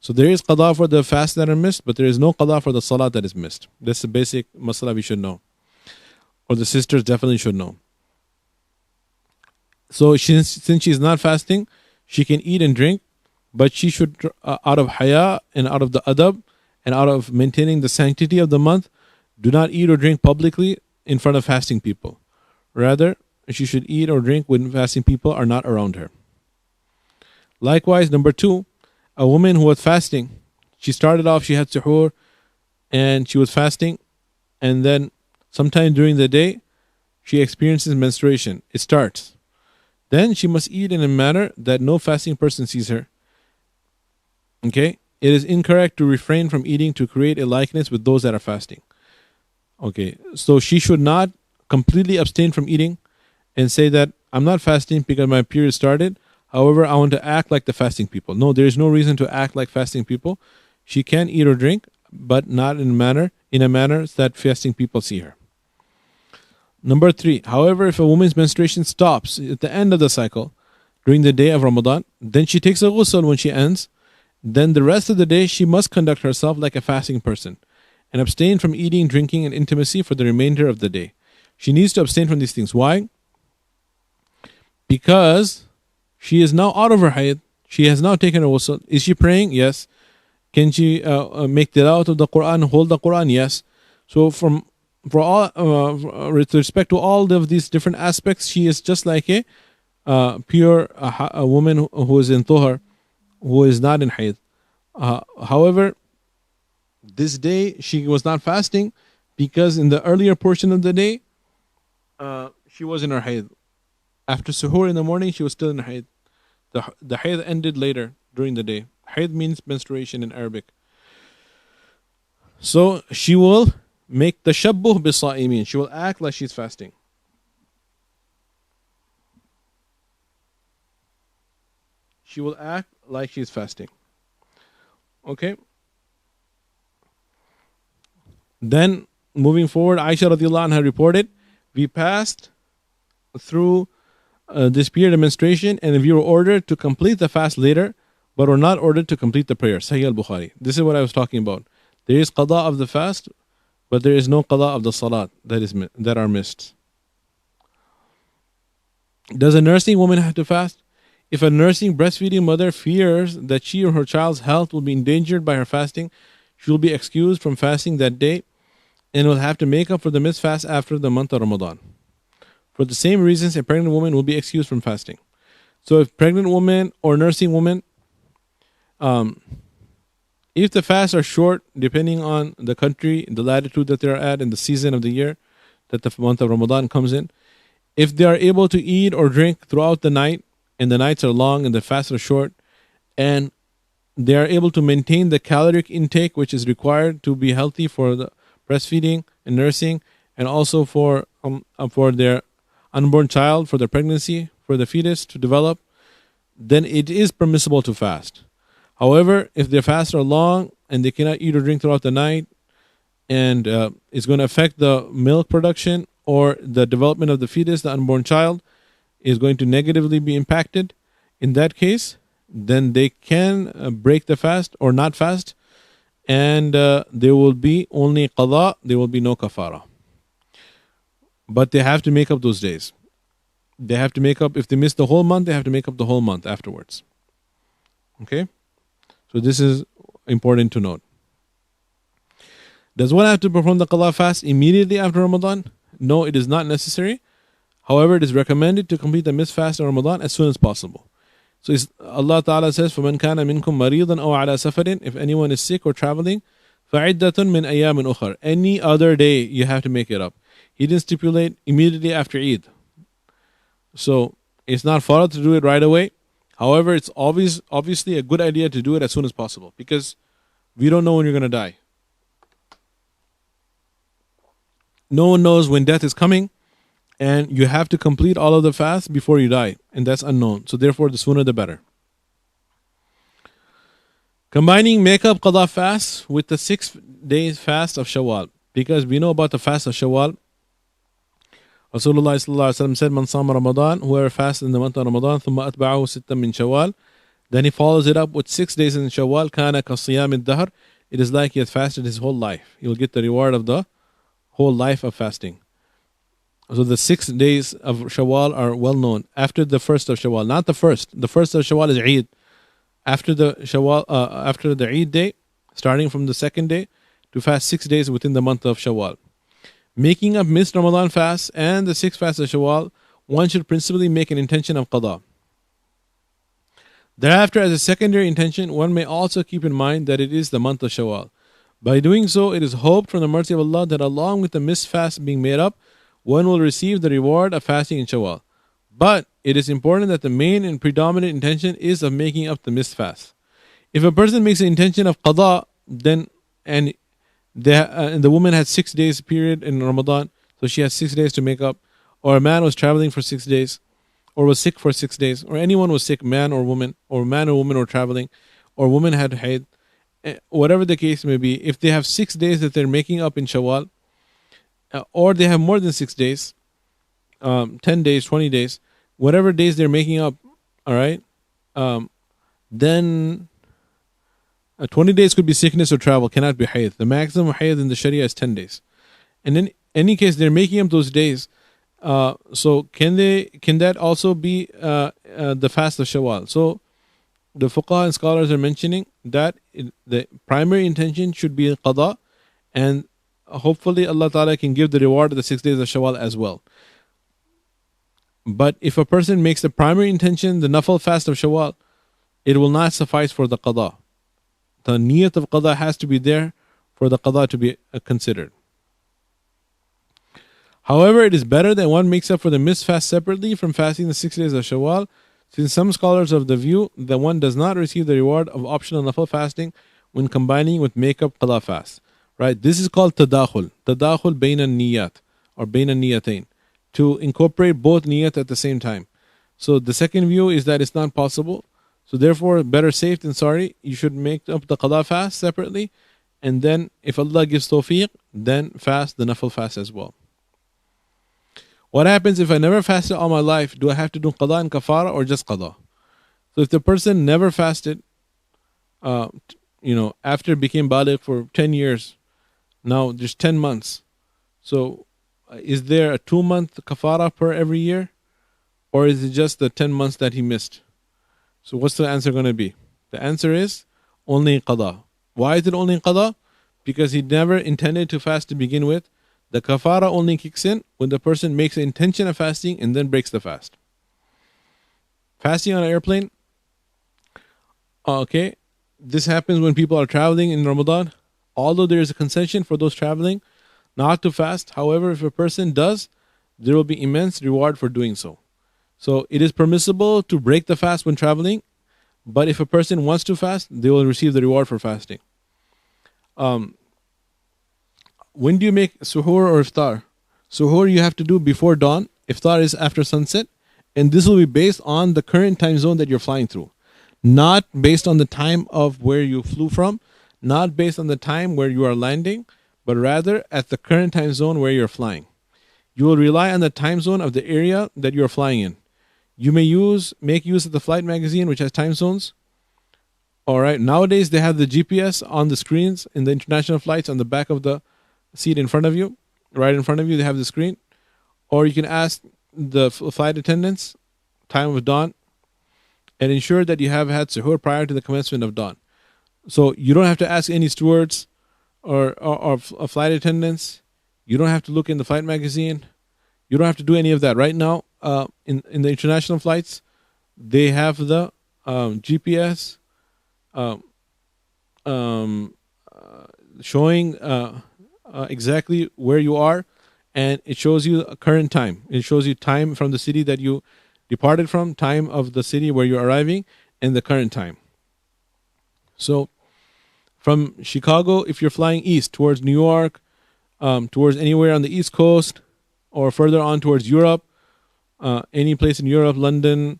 [SPEAKER 1] So there is qada for the fast that are missed, but there is no qada for the salat that is missed. That's the basic masala we should know. Or the sisters definitely should know. So since she is not fasting, she can eat and drink, but she should, out of haya and out of the adab and out of maintaining the sanctity of the month, do not eat or drink publicly in front of fasting people. Rather, she should eat or drink when fasting people are not around her. Likewise, number 2, a woman who was fasting, she started off, she had suhoor, and she was fasting, and then sometime during the day, she experiences menstruation. It starts. Then she must eat in a manner that no fasting person sees her. Okay? It is incorrect to refrain from eating to create a likeness with those that are fasting. Okay, so she should not completely abstain from eating and say that I'm not fasting because my period started. However, I want to act like the fasting people. No, there is no reason to act like fasting people. She can eat or drink, but not in a manner that fasting people see her. Number 3, however, if a woman's menstruation stops at the end of the cycle during the day of Ramadan, then she takes a ghusl when she ends. Then the rest of the day she must conduct herself like a fasting person and abstain from eating, drinking, and intimacy for the remainder of the day. She needs to abstain from these things. Why? Because she is now out of her hayd. She has now taken her ghusl. Is she praying? Yes. Can she make tilawat of the Quran, hold the Quran? Yes. So with respect to all of these different aspects, she is just like a pure a woman who is in tuhar, who is not in hayd. However, this day she was not fasting because in the earlier portion of the day, she was in her hayd. After suhoor in the morning, she was still in her hayd. The hayd ended later during the day. Hayd means menstruation in Arabic. So she will make tashabbuh bis-sa'imin. She will act like she's fasting. She will act like she's fasting. Okay? Then, moving forward, Aisha radiallahu anha reported, we passed through this period of menstruation, and if you were ordered to complete the fast later, but were not ordered to complete the prayer. Sahih al-Bukhari. This is what I was talking about. There is qada of the fast, but there is no qada of the salat that are missed. Does a nursing woman have to fast? If a nursing breastfeeding mother fears that she or her child's health will be endangered by her fasting, she will be excused from fasting that day and will have to make up for the missed fast after the month of Ramadan. For the same reasons, a pregnant woman will be excused from fasting. So if pregnant woman or nursing woman, if the fasts are short, depending on the country, the latitude that they're at, and the season of the year that the month of Ramadan comes in, if they are able to eat or drink throughout the night, and the nights are long and the fasts are short, and they are able to maintain the caloric intake which is required to be healthy for the breastfeeding and nursing, and also for their unborn child, for their pregnancy, for the fetus to develop, then it is permissible to fast. However, if their fasts are long and they cannot eat or drink throughout the night, and it's going to affect the milk production or the development of the fetus, the unborn child is going to negatively be impacted, in that case, then they can break the fast or not fast, and there will be only qada, there will be no kafara. But they have to make up those days. They have to make up, if they miss the whole month, they have to make up the whole month afterwards. Okay? So this is important to note. Does one have to perform the qada fast immediately after Ramadan? No, it is not necessary. However, it is recommended to complete the missed fast of Ramadan as soon as possible. So Allah Ta'ala says, فَمَنْ كَانَ مِنْكُمْ مَرِيضًا أَوْ عَلَى سَفَرٍ, if anyone is sick or traveling, فَعِدَّةٌ مِنْ أَيَّامٍ أُخَرٍ, any other day you have to make it up. He didn't stipulate immediately after Eid. So it's not farad to do it right away. However, it's obviously a good idea to do it as soon as possible, because we don't know when you're going to die. No one knows when death is coming, and you have to complete all of the fasts before you die, and that's unknown. So therefore, the sooner the better. Combining makeup qada fast with the 6 days fast of Shawwal, because we know about the fast of Shawwal. Rasulullah sallallahu alaihi wasallam said, "Man sama Ramadan, whoever fasts in the month of Ramadan, thumma atba'ahu sittan min Shawwal, then he follows it up with 6 days in Shawwal, kana ka siyam ad-dahr, it is like he has fasted his whole life. He will get the reward of the whole life of fasting." So the 6 days of Shawwal are well known. After the first of Shawwal, not the first. The first of Shawwal is Eid. After the Shawwal, after the Eid day, starting from the second day, to fast 6 days within the month of Shawwal. Making up missed Ramadan fasts and the 6 fasts of Shawwal, one should principally make an intention of qada. Thereafter, as a secondary intention, one may also keep in mind that it is the month of Shawwal. By doing so, it is hoped from the mercy of Allah that along with the missed fast being made up, one will receive the reward of fasting in Shawwal. But it is important that the main and predominant intention is of making up the missed fast. If a person makes an intention of qada, then and the woman had 6 days period in Ramadan, so she has 6 days to make up, or a man was traveling for 6 days, or was sick for 6 days, or anyone was sick, man or woman were traveling, or woman had haid, whatever the case may be, if they have 6 days that they're making up in Shawwal, or they have more than 6 days, 10 days, 20 days, whatever days they're making up, all right, then 20 days could be sickness or travel, cannot be hayd. The maximum hayd in the Sharia is 10 days. And in any case, they're making up those days. So can that also be the fast of Shawwal? So the fuqaha and scholars are mentioning that the primary intention should be qada, and hopefully Allah Ta'ala can give the reward of the 6 days of Shawwal as well. But if a person makes the primary intention, the nafal fast of Shawwal, it will not suffice for the qada. The niyat of qada has to be there for the qada to be considered. However, it is better that one makes up for the missed fast separately from fasting the 6 days of Shawwal, since some scholars are of the view that one does not receive the reward of optional nafal fasting when combining with make-up qada fast. Right? This is called tadakhul. Tadakhul bayna niyat, or bayna niyatain, to incorporate both niyat at the same time. So the second view is that it's not possible. So therefore, better safe than sorry. You should make up the qada fast separately, and then if Allah gives tawfiq, then fast the nafal fast as well. What happens if I never fasted all my life? Do I have to do qada and kafara or just qada? So if the person never fasted, after became baligh for 10 years, now there's 10 months. So is there a 2-month kafara per every year? Or is it just the 10 months that he missed? So what's the answer going to be? The answer is only qada. Why is it only qada? Because he never intended to fast to begin with. The kafara only kicks in when the person makes the intention of fasting and then breaks the fast. Fasting on an airplane, okay, this happens when people are traveling in Ramadan. Although there is a concession for those traveling not to fast, however, if a person does, there will be immense reward for doing so. So it is permissible to break the fast when traveling, but if a person wants to fast, they will receive the reward for fasting. When do you make suhoor or iftar? Suhoor you have to do before dawn. Iftar is after sunset. And this will be based on the current time zone that you're flying through. Not based on the time of where you flew from. Not based on the time where you are landing. But rather at the current time zone where you're flying. You will rely on the time zone of the area that you're flying in. You may make use of the flight magazine, which has time zones. All right. Nowadays, they have the GPS on the screens in the international flights on the back of the seat in front of you. Right in front of you, they have the screen. Or you can ask the flight attendants, time of dawn, and ensure that you have had suhoor prior to the commencement of dawn. So you don't have to ask any stewards or flight attendants. You don't have to look in the flight magazine. You don't have to do any of that. Right now, in the international flights, they have the GPS showing exactly where you are, and it shows you a current time. It shows you time from the city that you departed from, time of the city where you're arriving, and the current time. So from Chicago, if you're flying east towards New York, towards anywhere on the East Coast, or further on towards Europe, any place in Europe, London,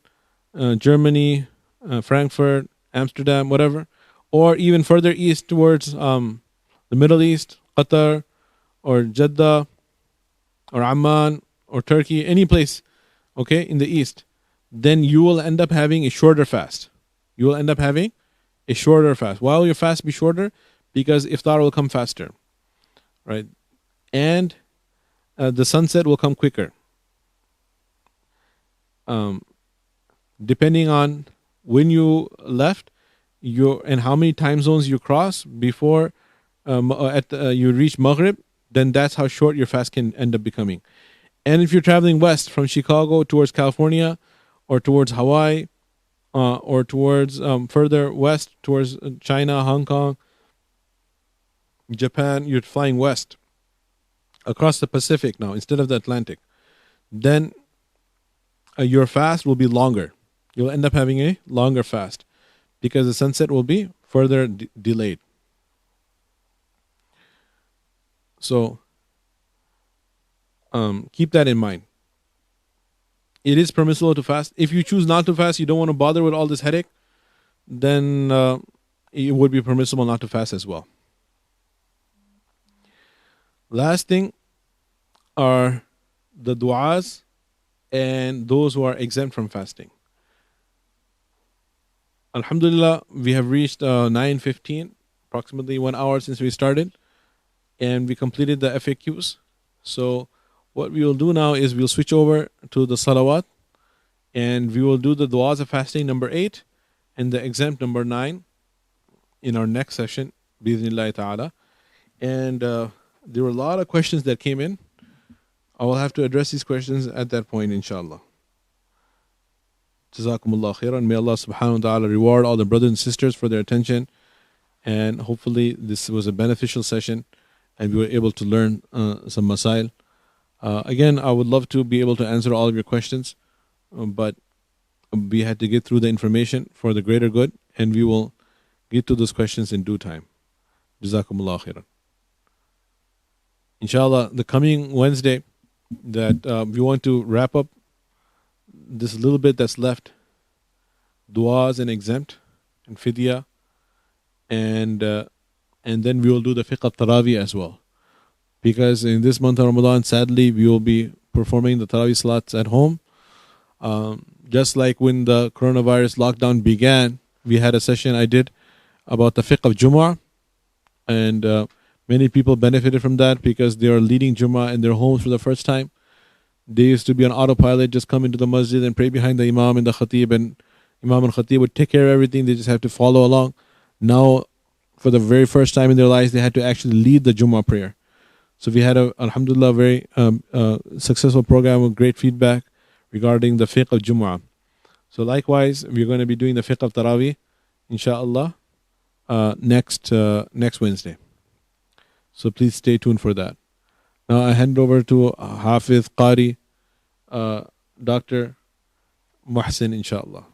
[SPEAKER 1] Germany, Frankfurt, Amsterdam, whatever, or even further east towards the Middle East, Qatar, or Jeddah, or Amman, or Turkey, any place, okay, in the east, then you will end up having a shorter fast. You will end up having a shorter fast. Why will your fast be shorter? Because iftar will come faster, right? And the sunset will come quicker. Depending on when you left, and how many time zones you cross before you reach Maghrib, then that's how short your fast can end up becoming. And if you're traveling west from Chicago towards California, or towards Hawaii, or towards further west towards China, Hong Kong, Japan, you're flying west across the Pacific now instead of the Atlantic, then your fast will be longer. You'll end up having a longer fast because the sunset will be further delayed. So keep that in mind. It is permissible to fast. If you choose not to fast, you don't want to bother with all this headache, then it would be permissible not to fast as well. Last thing are the du'as and those who are exempt from fasting. Alhamdulillah, we have reached 9:15, approximately 1 hour since we started, and we completed the FAQs. So what we will do now is we'll switch over to the salawat, and we will do the du'as of fasting number 8 and the exempt number 9 in our next session, bi'idhnillahi ta'ala. And there were a lot of questions that came in. I will have to address these questions at that point, inshallah. Jazakumullahu Khairun. May Allah subhanahu wa ta'ala reward all the brothers and sisters for their attention. And hopefully this was a beneficial session and we were able to learn some masail. Again, I would love to be able to answer all of your questions, but we had to get through the information for the greater good, and we will get to those questions in due time. Jazakumullahu Khairun. Inshallah, the coming Wednesday, that we want to wrap up this little bit that's left, du'as and exempt and fidya, and then we will do the fiqh of Taraweeh as well, because in this month of Ramadan, sadly, we will be performing the Tarawih salats at home. Just like when the coronavirus lockdown began, we had a session I did about the Fiqh of Jumu'ah, and many people benefited from that because they are leading Jumu'ah in their homes for the first time. They used to be on autopilot, just come into the masjid and pray behind the Imam and the Khatib, and Imam and Khatib would take care of everything. They just have to follow along. Now, for the very first time in their lives, they had to actually lead the Jumu'ah prayer. So we had alhamdulillah, very successful program with great feedback regarding the Fiqh of Jumu'ah. So likewise, we're going to be doing the Fiqh of Tarawih, inshallah, next Wednesday. So please stay tuned for that. Now I hand over to Hafiz Qari, Dr. Muhsin, inshallah.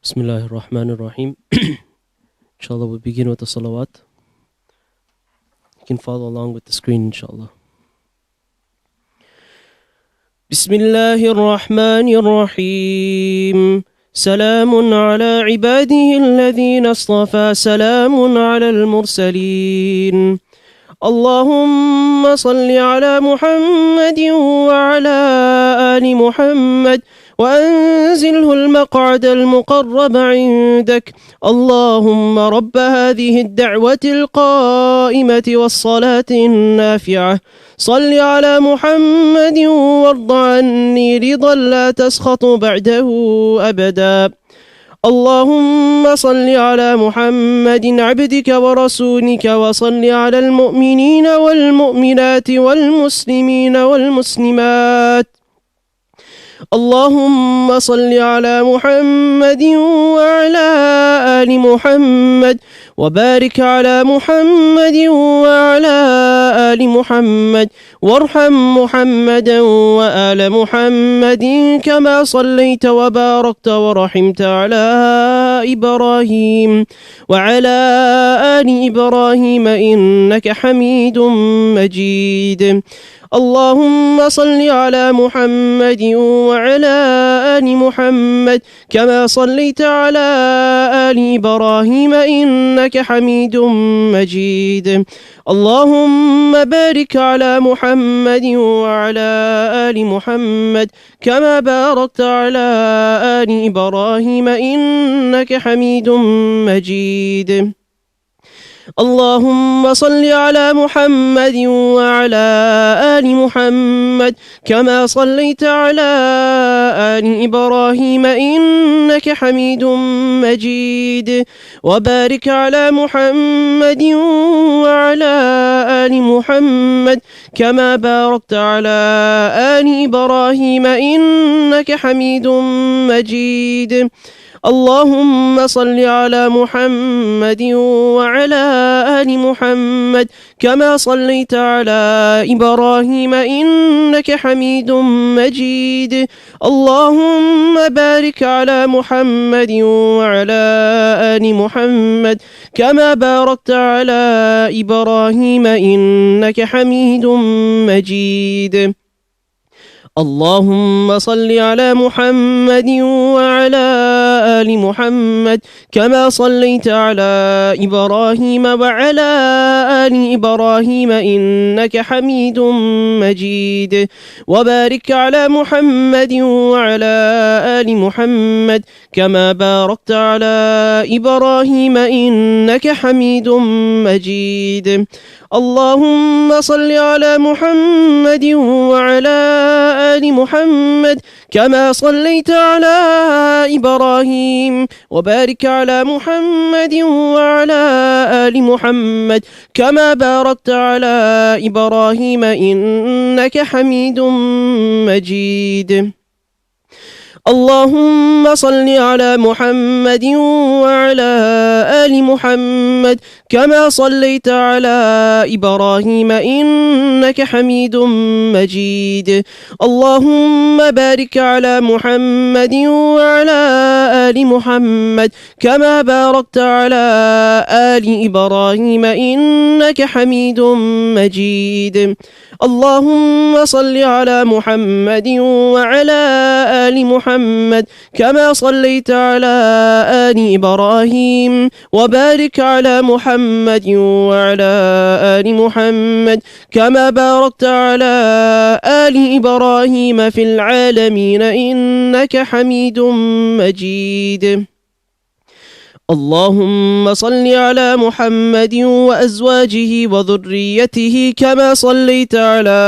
[SPEAKER 2] Bismillahir Rahmanir Rahim. Inshallah, we'll begin with the salawat. You can follow along with the screen, inshallah. Bismillahir Rahmanir Rahim. سلام على عباده الذين اصطفى سلام على المرسلين اللهم صل على محمد وعلى آل محمد وأنزله المقعد المقرب عندك اللهم رب هذه الدعوة القائمة والصلاة النافعة صل على محمد وارض عني رضا لا تسخط بعده أبدا اللهم صل على محمد عبدك ورسولك وصل على المؤمنين والمؤمنات والمسلمين والمسلمات اللهم صل على محمد وعلى آل محمد وبارك على محمد وعلى آل محمد وارحم محمدا وآل محمد كما صليت وباركت ورحمت على إبراهيم وعلى آل إبراهيم إنك حميد مجيد اللهم صل على محمد وعلى آل محمد كما صليت على آل إبراهيم إنك حميد مجيد اللهم بارك على محمد وعلى آل محمد كما باركت على آل إبراهيم إنك حميد مجيد اللهم صل على محمد وعلى آل محمد كما صليت على آل إبراهيم إنك حميد مجيد وبارك على محمد وعلى آل محمد كما باركت على آل إبراهيم إنك حميد مجيد اللهم صل على محمد وعلى آل محمد كما صليت على إبراهيم إنك حميد مجيد. اللهم بارك على محمد وعلى آل محمد كما باركت على إبراهيم إنك حميد مجيد. اللهم صل على محمد وعلى آل محمد كما صليت على إبراهيم وعلى آل إبراهيم إنك حميد مجيد. وبارك على محمد وعلى آل محمد كما باركت على إبراهيم إنك حميد مجيد. اللهم صل على محمد وعلى آل محمد كما صليت على إبراهيم وبارك على محمد وعلى آل محمد كما باركت على إبراهيم إنك حميد مجيد. اللهم صل على محمد وعلى آل محمد كما صليت على إبراهيم إنك حميد مجيد. اللهم بارك على محمد وعلى آل محمد كما باركت على آل إبراهيم إنك حميد مجيد. اللهم صل على محمد وعلى آل محمد كما صليت على آل إبراهيم وبارك على محمد وعلى آل محمد كما باركت على آل إبراهيم في العالمين إنك حميد مجيد. اللهم صل على محمد وأزواجه وذريته كما صليت على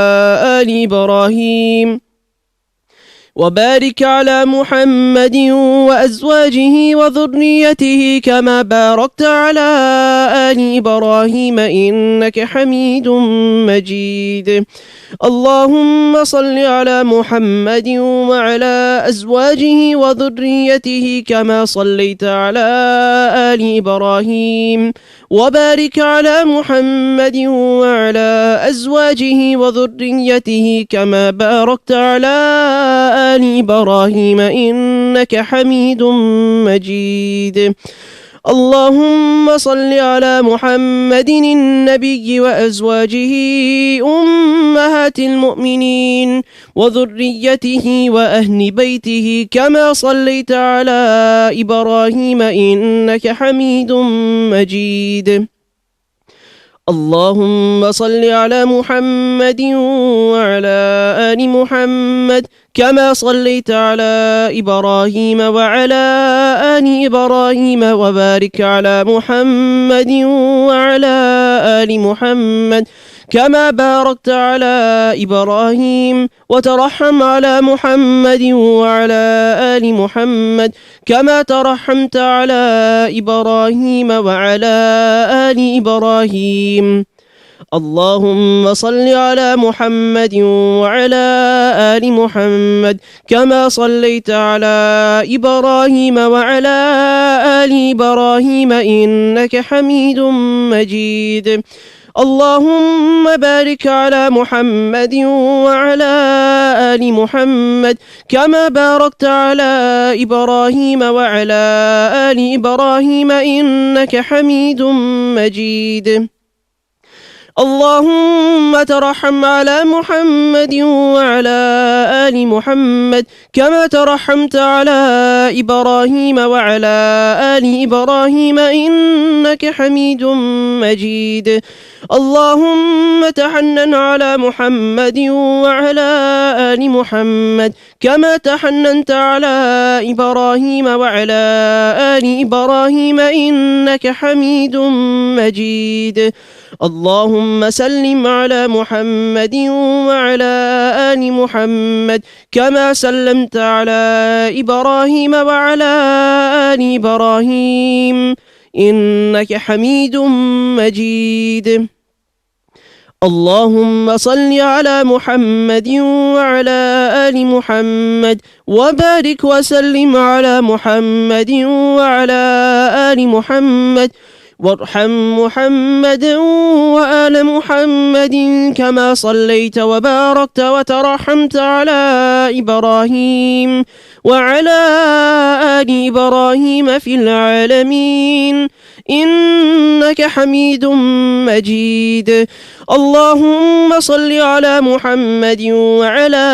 [SPEAKER 2] آل إبراهيم وبارك على محمد وأزواجه وذريته كما باركت على آل إبراهيم إنك حميد مجيد. اللهم صل على محمد وعلى أزواجه وذريته كما صليت على آل إبراهيم وبارك على محمد وعلى أزواجه وذريته كما باركت على آل إبراهيم إنك حميد مجيد. اللهم صل على محمد النبي وأزواجه أمهات المؤمنين وذريته وأهل بيته كما صليت على إبراهيم إنك حميد مجيد. اللهم صل على محمد وعلى آل محمد كما صليت على إبراهيم وعلى آل إبراهيم وبارك على محمد وعلى آل محمد كما باركت على إبراهيم وترحم على محمد وعلى آل محمد كما ترحمت على إبراهيم وعلى آل إبراهيم. اللهم صل على محمد وعلى آل محمد كما صليت على إبراهيم وعلى آل إبراهيم إنك حميد مجيد. اللهم بارك على محمد وعلى آل محمد كما باركت على إبراهيم وعلى آل إبراهيم إنك حميد مجيد. اللهم ترحم على محمد وعلى آل محمد كما ترحمت على إبراهيم وعلى آل إبراهيم إنك حميد مجيد. اللهم تحنن على محمد وعلى آل محمد كما تحننت على إبراهيم وعلى آل إبراهيم إنك حميد مجيد. اللهم سلم على محمد وعلى آل محمد كما سلمت على إبراهيم وعلى آل إبراهيم إنك حميد مجيد. اللهم صل على محمد وعلى آل محمد وبارك وسلم على محمد وعلى آل محمد وارحم محمدا وآل محمد كما صليت وباركت وترحمت على إبراهيم وعلى آل إبراهيم في العالمين إنك حميد مجيد. اللهم صل على محمد وعلى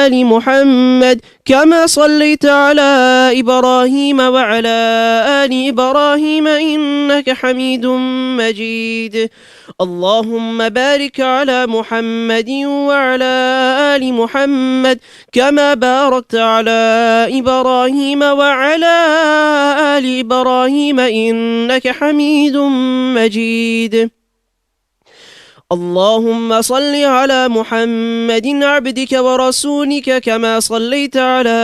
[SPEAKER 2] آل محمد كما صليت على إبراهيم وعلى آل إبراهيم إنك حميد مجيد. اللهم بارك على محمد وعلى آل محمد كما باركت على إبراهيم وعلى آل إبراهيم إنك حميد مجيد. اللهم صل على محمد عبدك ورسولك كما صليت على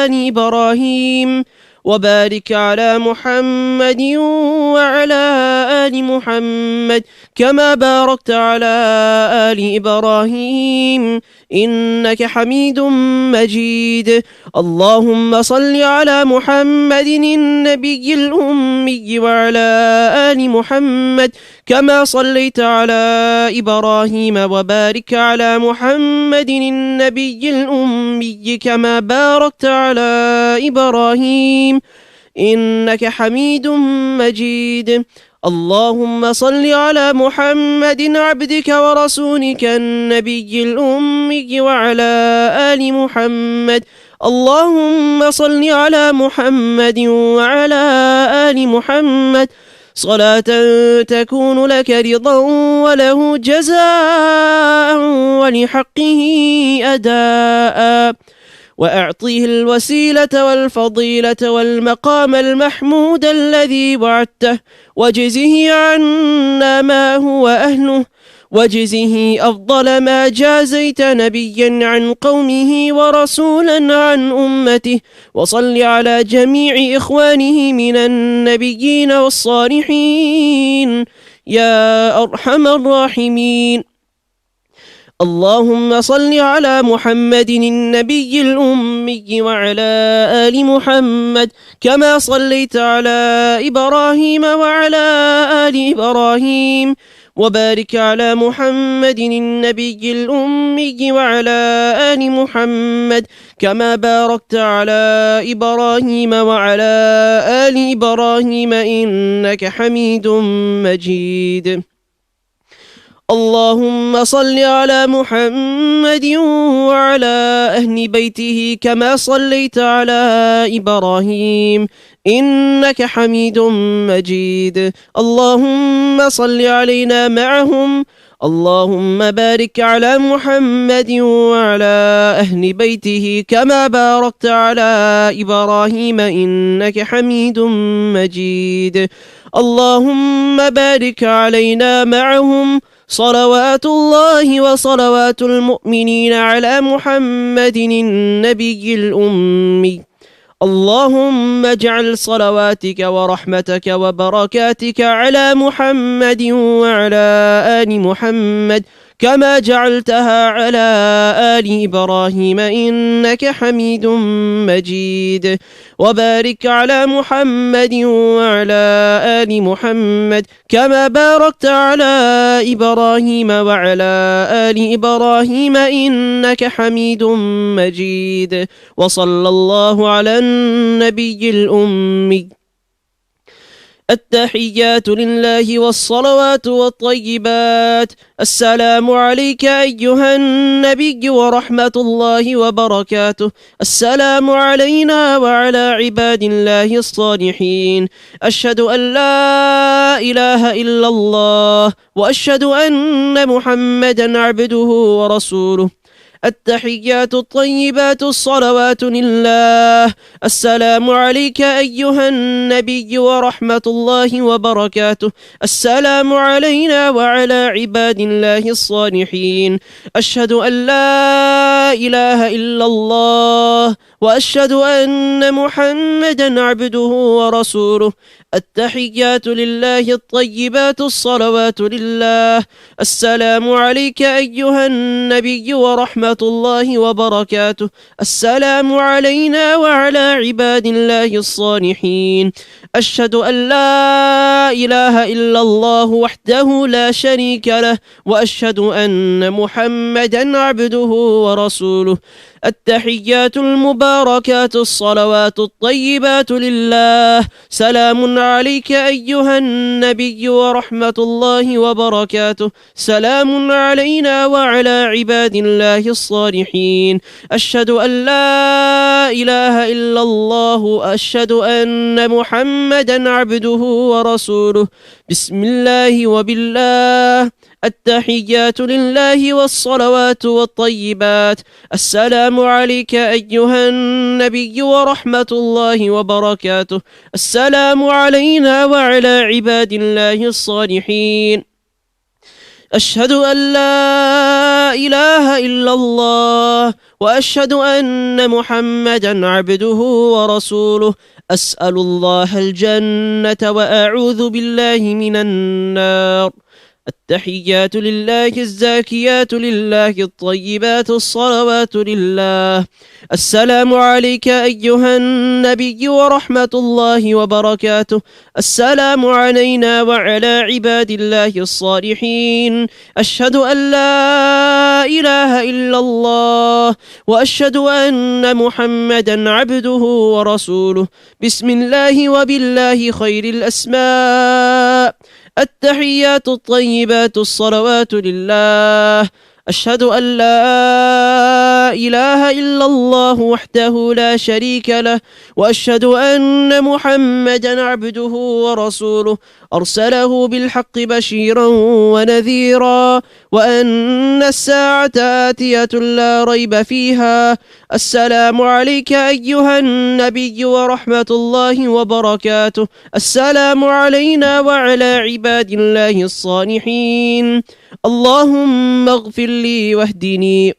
[SPEAKER 2] آل إبراهيم وبارك على محمد وعلى آل محمد كما باركت على آل إبراهيم إنك حميد مجيد. اللهم صل على محمد النبي الأمي وعلى آل محمد كما صليت على إبراهيم وبارك على محمد النبي الأمي كما باركت على إبراهيم إنك حميد مجيد. اللهم صل على محمد عبدك ورسولك النبي الأمي وعلى آل محمد. اللهم صل على محمد وعلى آل محمد صلاة تكون لك رضا وله جزاء ولحقه أداء، وأعطيه الوسيلة والفضيلة والمقام المحمود الذي وعدته، وجزه عنا ما هو أهله، وجزه أفضل ما جازيت نبيا عن قومه ورسولا عن أمته. وصل على جميع إخوانه من النبيين والصالحين يا أرحم الراحمين. اللهم صل على محمد النبي الأمي وعلى آل محمد كما صليت على إبراهيم وعلى آل إبراهيم، وبارك على محمد النبي الأمي وعلى آل محمد كما باركت على إبراهيم وعلى آل إبراهيم إنك حميد مجيد. اللهم صل على محمد وعلى أهل بيته كما صليت على إبراهيم إنك حميد مجيد. اللهم صل علينا معهم. اللهم بارك على محمد وعلى أهل بيته كما باركت على إبراهيم إنك حميد مجيد. اللهم بارك علينا معهم. صلوات الله وصلوات المؤمنين على محمد النبي الأمي. اللهم اجعل صلواتك ورحمتك وبركاتك على محمد وعلى آل محمد كما جعلتها على آل إبراهيم إنك حميد مجيد. وبارك على محمد وعلى آل محمد كما باركت على إبراهيم وعلى آل إبراهيم إنك حميد مجيد. وصلى الله على النبي الأمي. التحيات لله والصلوات والطيبات. السلام عليك أيها النبي ورحمة الله وبركاته. السلام علينا وعلى عباد الله الصالحين. أشهد أن لا إله إلا الله وأشهد أن محمدا عبده ورسوله. التحيات الطيبات الصلوات لله. السلام عليك أيها النبي ورحمة الله وبركاته. السلام علينا وعلى عباد الله الصالحين. أشهد أن لا إله إلا الله وأشهد أن محمدا عبده ورسوله. التحيات لله الطيبات الصلوات لله. السلام عليك أيها النبي ورحمة الله وبركاته. السلام علينا وعلى عباد الله الصالحين. أشهد أن لا إله إلا الله وحده لا شريك له، وأشهد أن محمدا عبده ورسوله. التحيات المباركات الصلوات الطيبات لله. سلام عليك أيها النبي ورحمة الله وبركاته. سلام علينا وعلى عباد الله الصالحين. أشهد أن لا إله إلا الله وأشهد أن محمدا عبده ورسوله. بسم الله وبالله. التحيات لله والصلوات والطيبات. السلام عليك أيها النبي ورحمة الله وبركاته. السلام علينا وعلى عباد الله الصالحين. أشهد أن لا إله إلا الله وأشهد أن محمدا عبده ورسوله. أسأل الله الجنة وأعوذ بالله من النار. التحيات لله الزاكيات لله الطيبات الصلوات لله. السلام عليك أيها النبي ورحمة الله وبركاته. السلام علينا وعلى عباد الله الصالحين. أشهد أن لا إله إلا الله وأشهد أن محمدا عبده ورسوله. بسم الله وبالله خير الأسماء. التحيات الطيبات الصلوات لله. أشهد أن لا إله إلا الله وحده لا شريك له، وأشهد أن محمدا عبده ورسوله. أرسله بالحق بشيرا ونذيرا، وأن الساعة آتية لا ريب فيها. السلام عليك أيها النبي ورحمة الله وبركاته. السلام علينا وعلى عباد الله الصالحين. اللهم اغفر لي واهدني.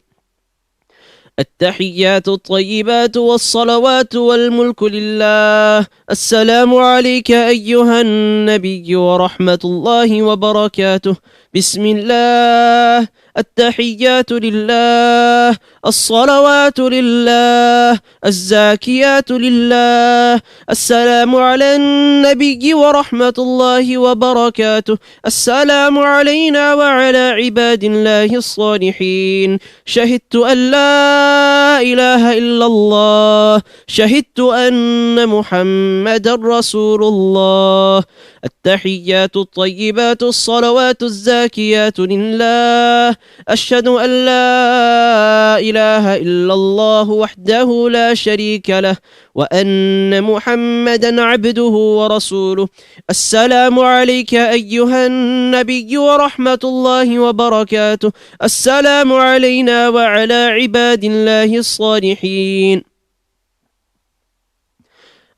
[SPEAKER 2] التحيات الطيبات والصلوات والملك لله. السلام عليك أيها النبي ورحمة الله وبركاته. بسم الله. التحيات لله. الصلوات لله. الزاكيات لله. السلام على النبي ورحمة الله وبركاته. السلام علينا وعلى عباد الله الصالحين. شهدت أن لا إله إلا الله. شهدت أن محمد رسول الله. التحيات الطيبات الصلوات الزاكيات لله. أشهد أن لا إله إلا الله وحده لا شريك له، وأن محمدا عبده ورسوله. السلام عليك أيها النبي ورحمة الله وبركاته. السلام علينا وعلى عباد الله الصالحين.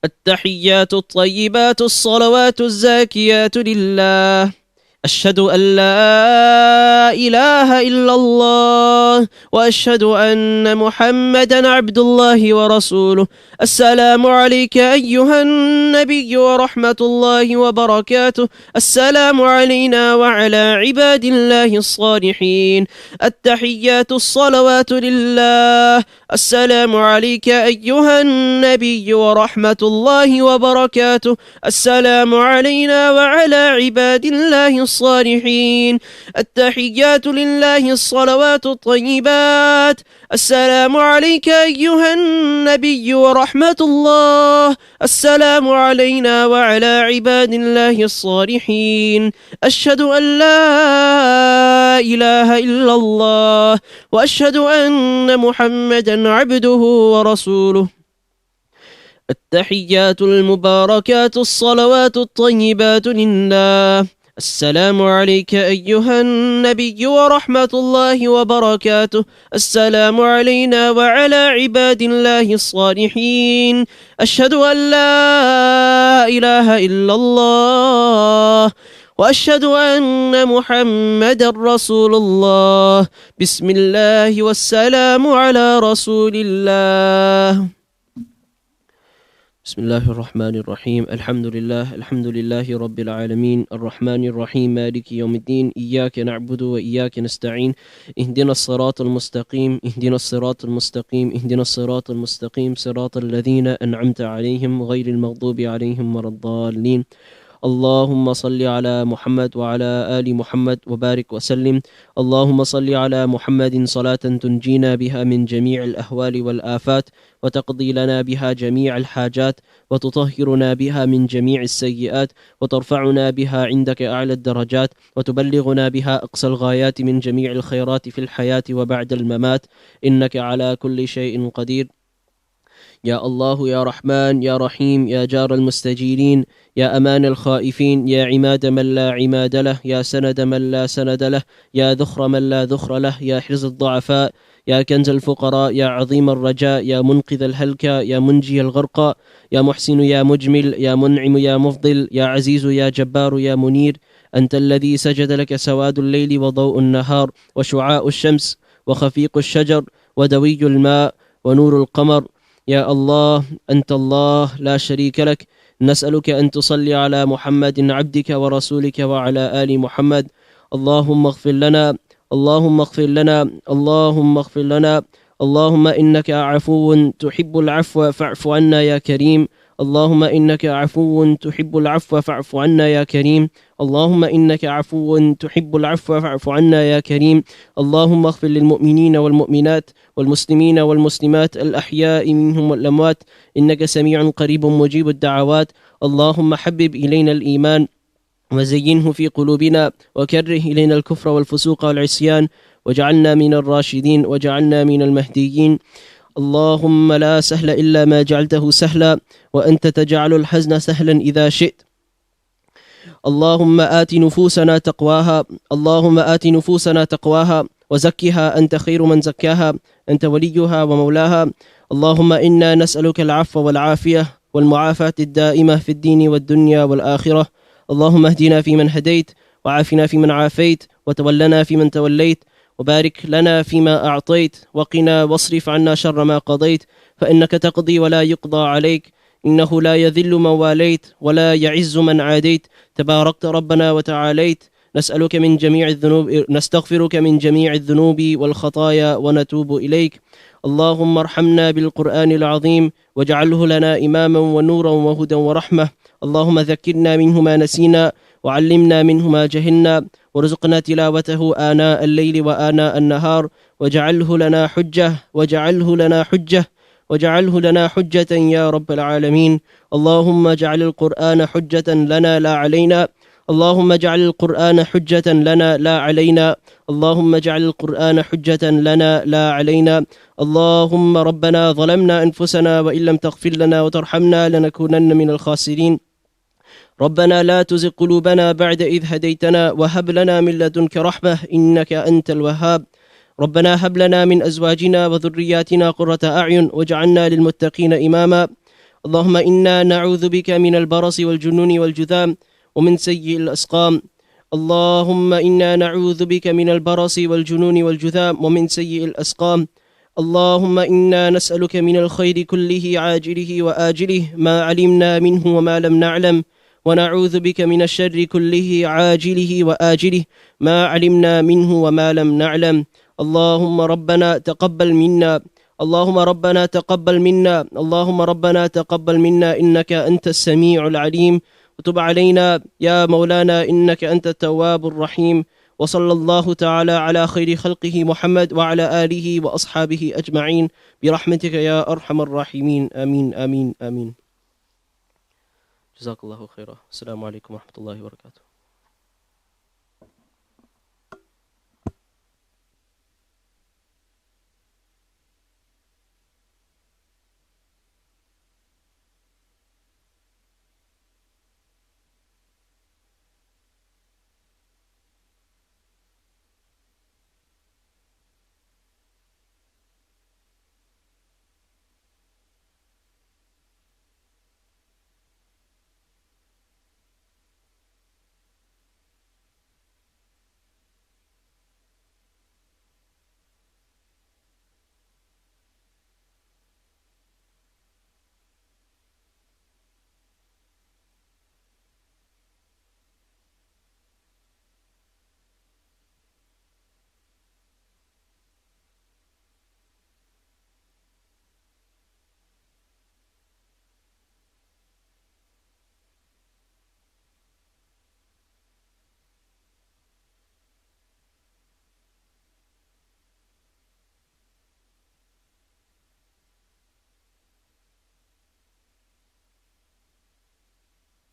[SPEAKER 2] التحيات الطيبات الصلوات الزاكيات لله. أشهد أن لا إله إلا الله وأشهد أن محمدا عبد الله ورسوله. السلام عليك أيها النبي ورحمة الله وبركاته. السلام علينا وعلى عباد الله الصالحين. التحيات الصلوات لله. السلام عليك أيها النبي ورحمة الله وبركاته. السلام علينا وعلى عباد الله الصالحين. التحيات لله الصلوات الطيبات. السلام عليك أيها النبي ورحمة الله. السلام علينا وعلى عباد الله الصالحين. أشهد أن لا إله إلا الله وأشهد أن محمدا عبده ورسوله. التحيات المباركات الصلوات الطيبات لله. السلام عليك أيها النبي ورحمة الله وبركاته. السلام علينا وعلى عباد الله الصالحين. أشهد أن لا إله إلا الله وأشهد أن محمدا رسول الله. بسم الله والسلام على رسول الله. بسم الله الرحمن الرحيم. الحمد لله رب العالمين الرحمن الرحيم مالك يوم الدين إياك نعبد وإياك نستعين اهدنا الصراط المستقيم صراط الذين أنعمت عليهم غير المغضوب عليهم ولا الضالين. اللهم صل على محمد وعلى آل محمد وبارك وسلم. اللهم صل على محمد صلاة تنجينا بها من جميع الأهوال والآفات وتقضي لنا بها جميع الحاجات وتطهرنا بها من جميع السيئات وترفعنا بها عندك أعلى الدرجات وتبلغنا بها أقصى الغايات من جميع الخيرات في الحياة وبعد الممات إنك على كل شيء قدير. يا الله يا رحمن يا رحيم يا جار المستجيرين يا أمان الخائفين يا عماد من لا عماد له يا سند من لا سند له يا ذخر من لا ذخر له يا حرز الضعفاء يا كنز الفقراء يا عظيم الرجاء يا منقذ الهلكى يا منجي الغرقى يا محسن يا مجمل يا منعم يا مفضل يا عزيز يا جبار يا منير. أنت الذي سجد لك سواد الليل وضوء النهار وشعاع الشمس وخفيق الشجر ودوي الماء ونور القمر. يا الله أنت الله لا شريك لك. نسألك أن تصلي على محمد عبدك ورسولك وعلى آل محمد. اللهم اغفر لنا اللهم اغفر لنا اللهم اغفر لنا. اللهم إنك عفو تحب العفو فاعف عنا يا كريم. اللهم إنك عفو تحب العفو فاعف عنا يا كريم. اللهم إنك عفو تحب العفو فاعف عنا يا كريم. اللهم اغفر للمؤمنين والمؤمنات والمسلمين والمسلمات الأحياء منهم والأموات إنك سميع قريب مجيب الدعوات. اللهم حبب إلينا الإيمان وزينه في قلوبنا وكره إلينا الكفر والفسوق والعصيان وجعلنا من الراشدين وجعلنا من المهديين. اللهم لا سهل إلا ما جعلته سهلا وأنت تجعل الحزن سهلا إذا شئت. اللهم آت نفوسنا تقواها اللهم آت نفوسنا تقواها وزكها أنت خير من زكاها أنت وليها ومولاها. اللهم إنا نسألك العفو والعافية والمعافاة الدائمة في الدين والدنيا والآخرة. اللهم اهدنا فيمن هديت وعافنا فيمن عافيت وتولنا فيمن توليت وبارك لنا فيما أعطيت وقنا واصرف عنا شر ما قضيت فإنك تقضي ولا يقضى عليك إنه لا يذل من واليت ولا يعز من عاديت تباركت ربنا وتعاليت. نستغفرك من جميع الذنوب والخطايا ونتوب إليك. اللهم ارحمنا بالقرآن العظيم واجعله لنا إماما ونورا وهدى ورحمة. اللهم ذكرنا منه ما نسينا وعلمنا منه ما جهلنا وارزقنا تلاوته آناء الليل وآناء النهار واجعله لنا حجة يا رب العالمين. اللهم اجعل القرآن حجة لنا لا علينا. اللهم اجعل القرآن حجة لنا لا علينا. اللهم اجعل القرآن حجة لنا لا علينا. اللهم ربنا ظلمنا أنفسنا وإن لم تغفر لنا وترحمنا لنكونن من الخاسرين. ربنا لا تزغ قلوبنا بعد إذ هديتنا وهب لنا من لدنك رحمة إنك أنت الوهاب. ربنا هب لنا من أزواجنا وذرياتنا قرة أعين واجعلنا للمتقين إماما. اللهم إنا نعوذ بك من البرص والجنون والجذام ومن سيء الأسقام. اللهم إنا نعوذ بك من البرص والجنون والجذام ومن سيء الأسقام. اللهم إنا نسألك من الخير كله عاجله وآجله ما علمنا منه وما لم نعلم ونعوذ بك من الشر كله عاجله وآجله ما علمنا منه وما لم نعلم. اللهم ربنا تقبل منا إنك أنت السميع العليم وتب علينا يا مولانا إنك أنت التواب الرحيم. وصلى الله تعالى على خير خلقه محمد وعلى آله وأصحابه أجمعين برحمتك يا أرحم الراحمين. آمين آمين آمين. جزاك الله خيرا. السلام عليكم ورحمة الله وبركاته.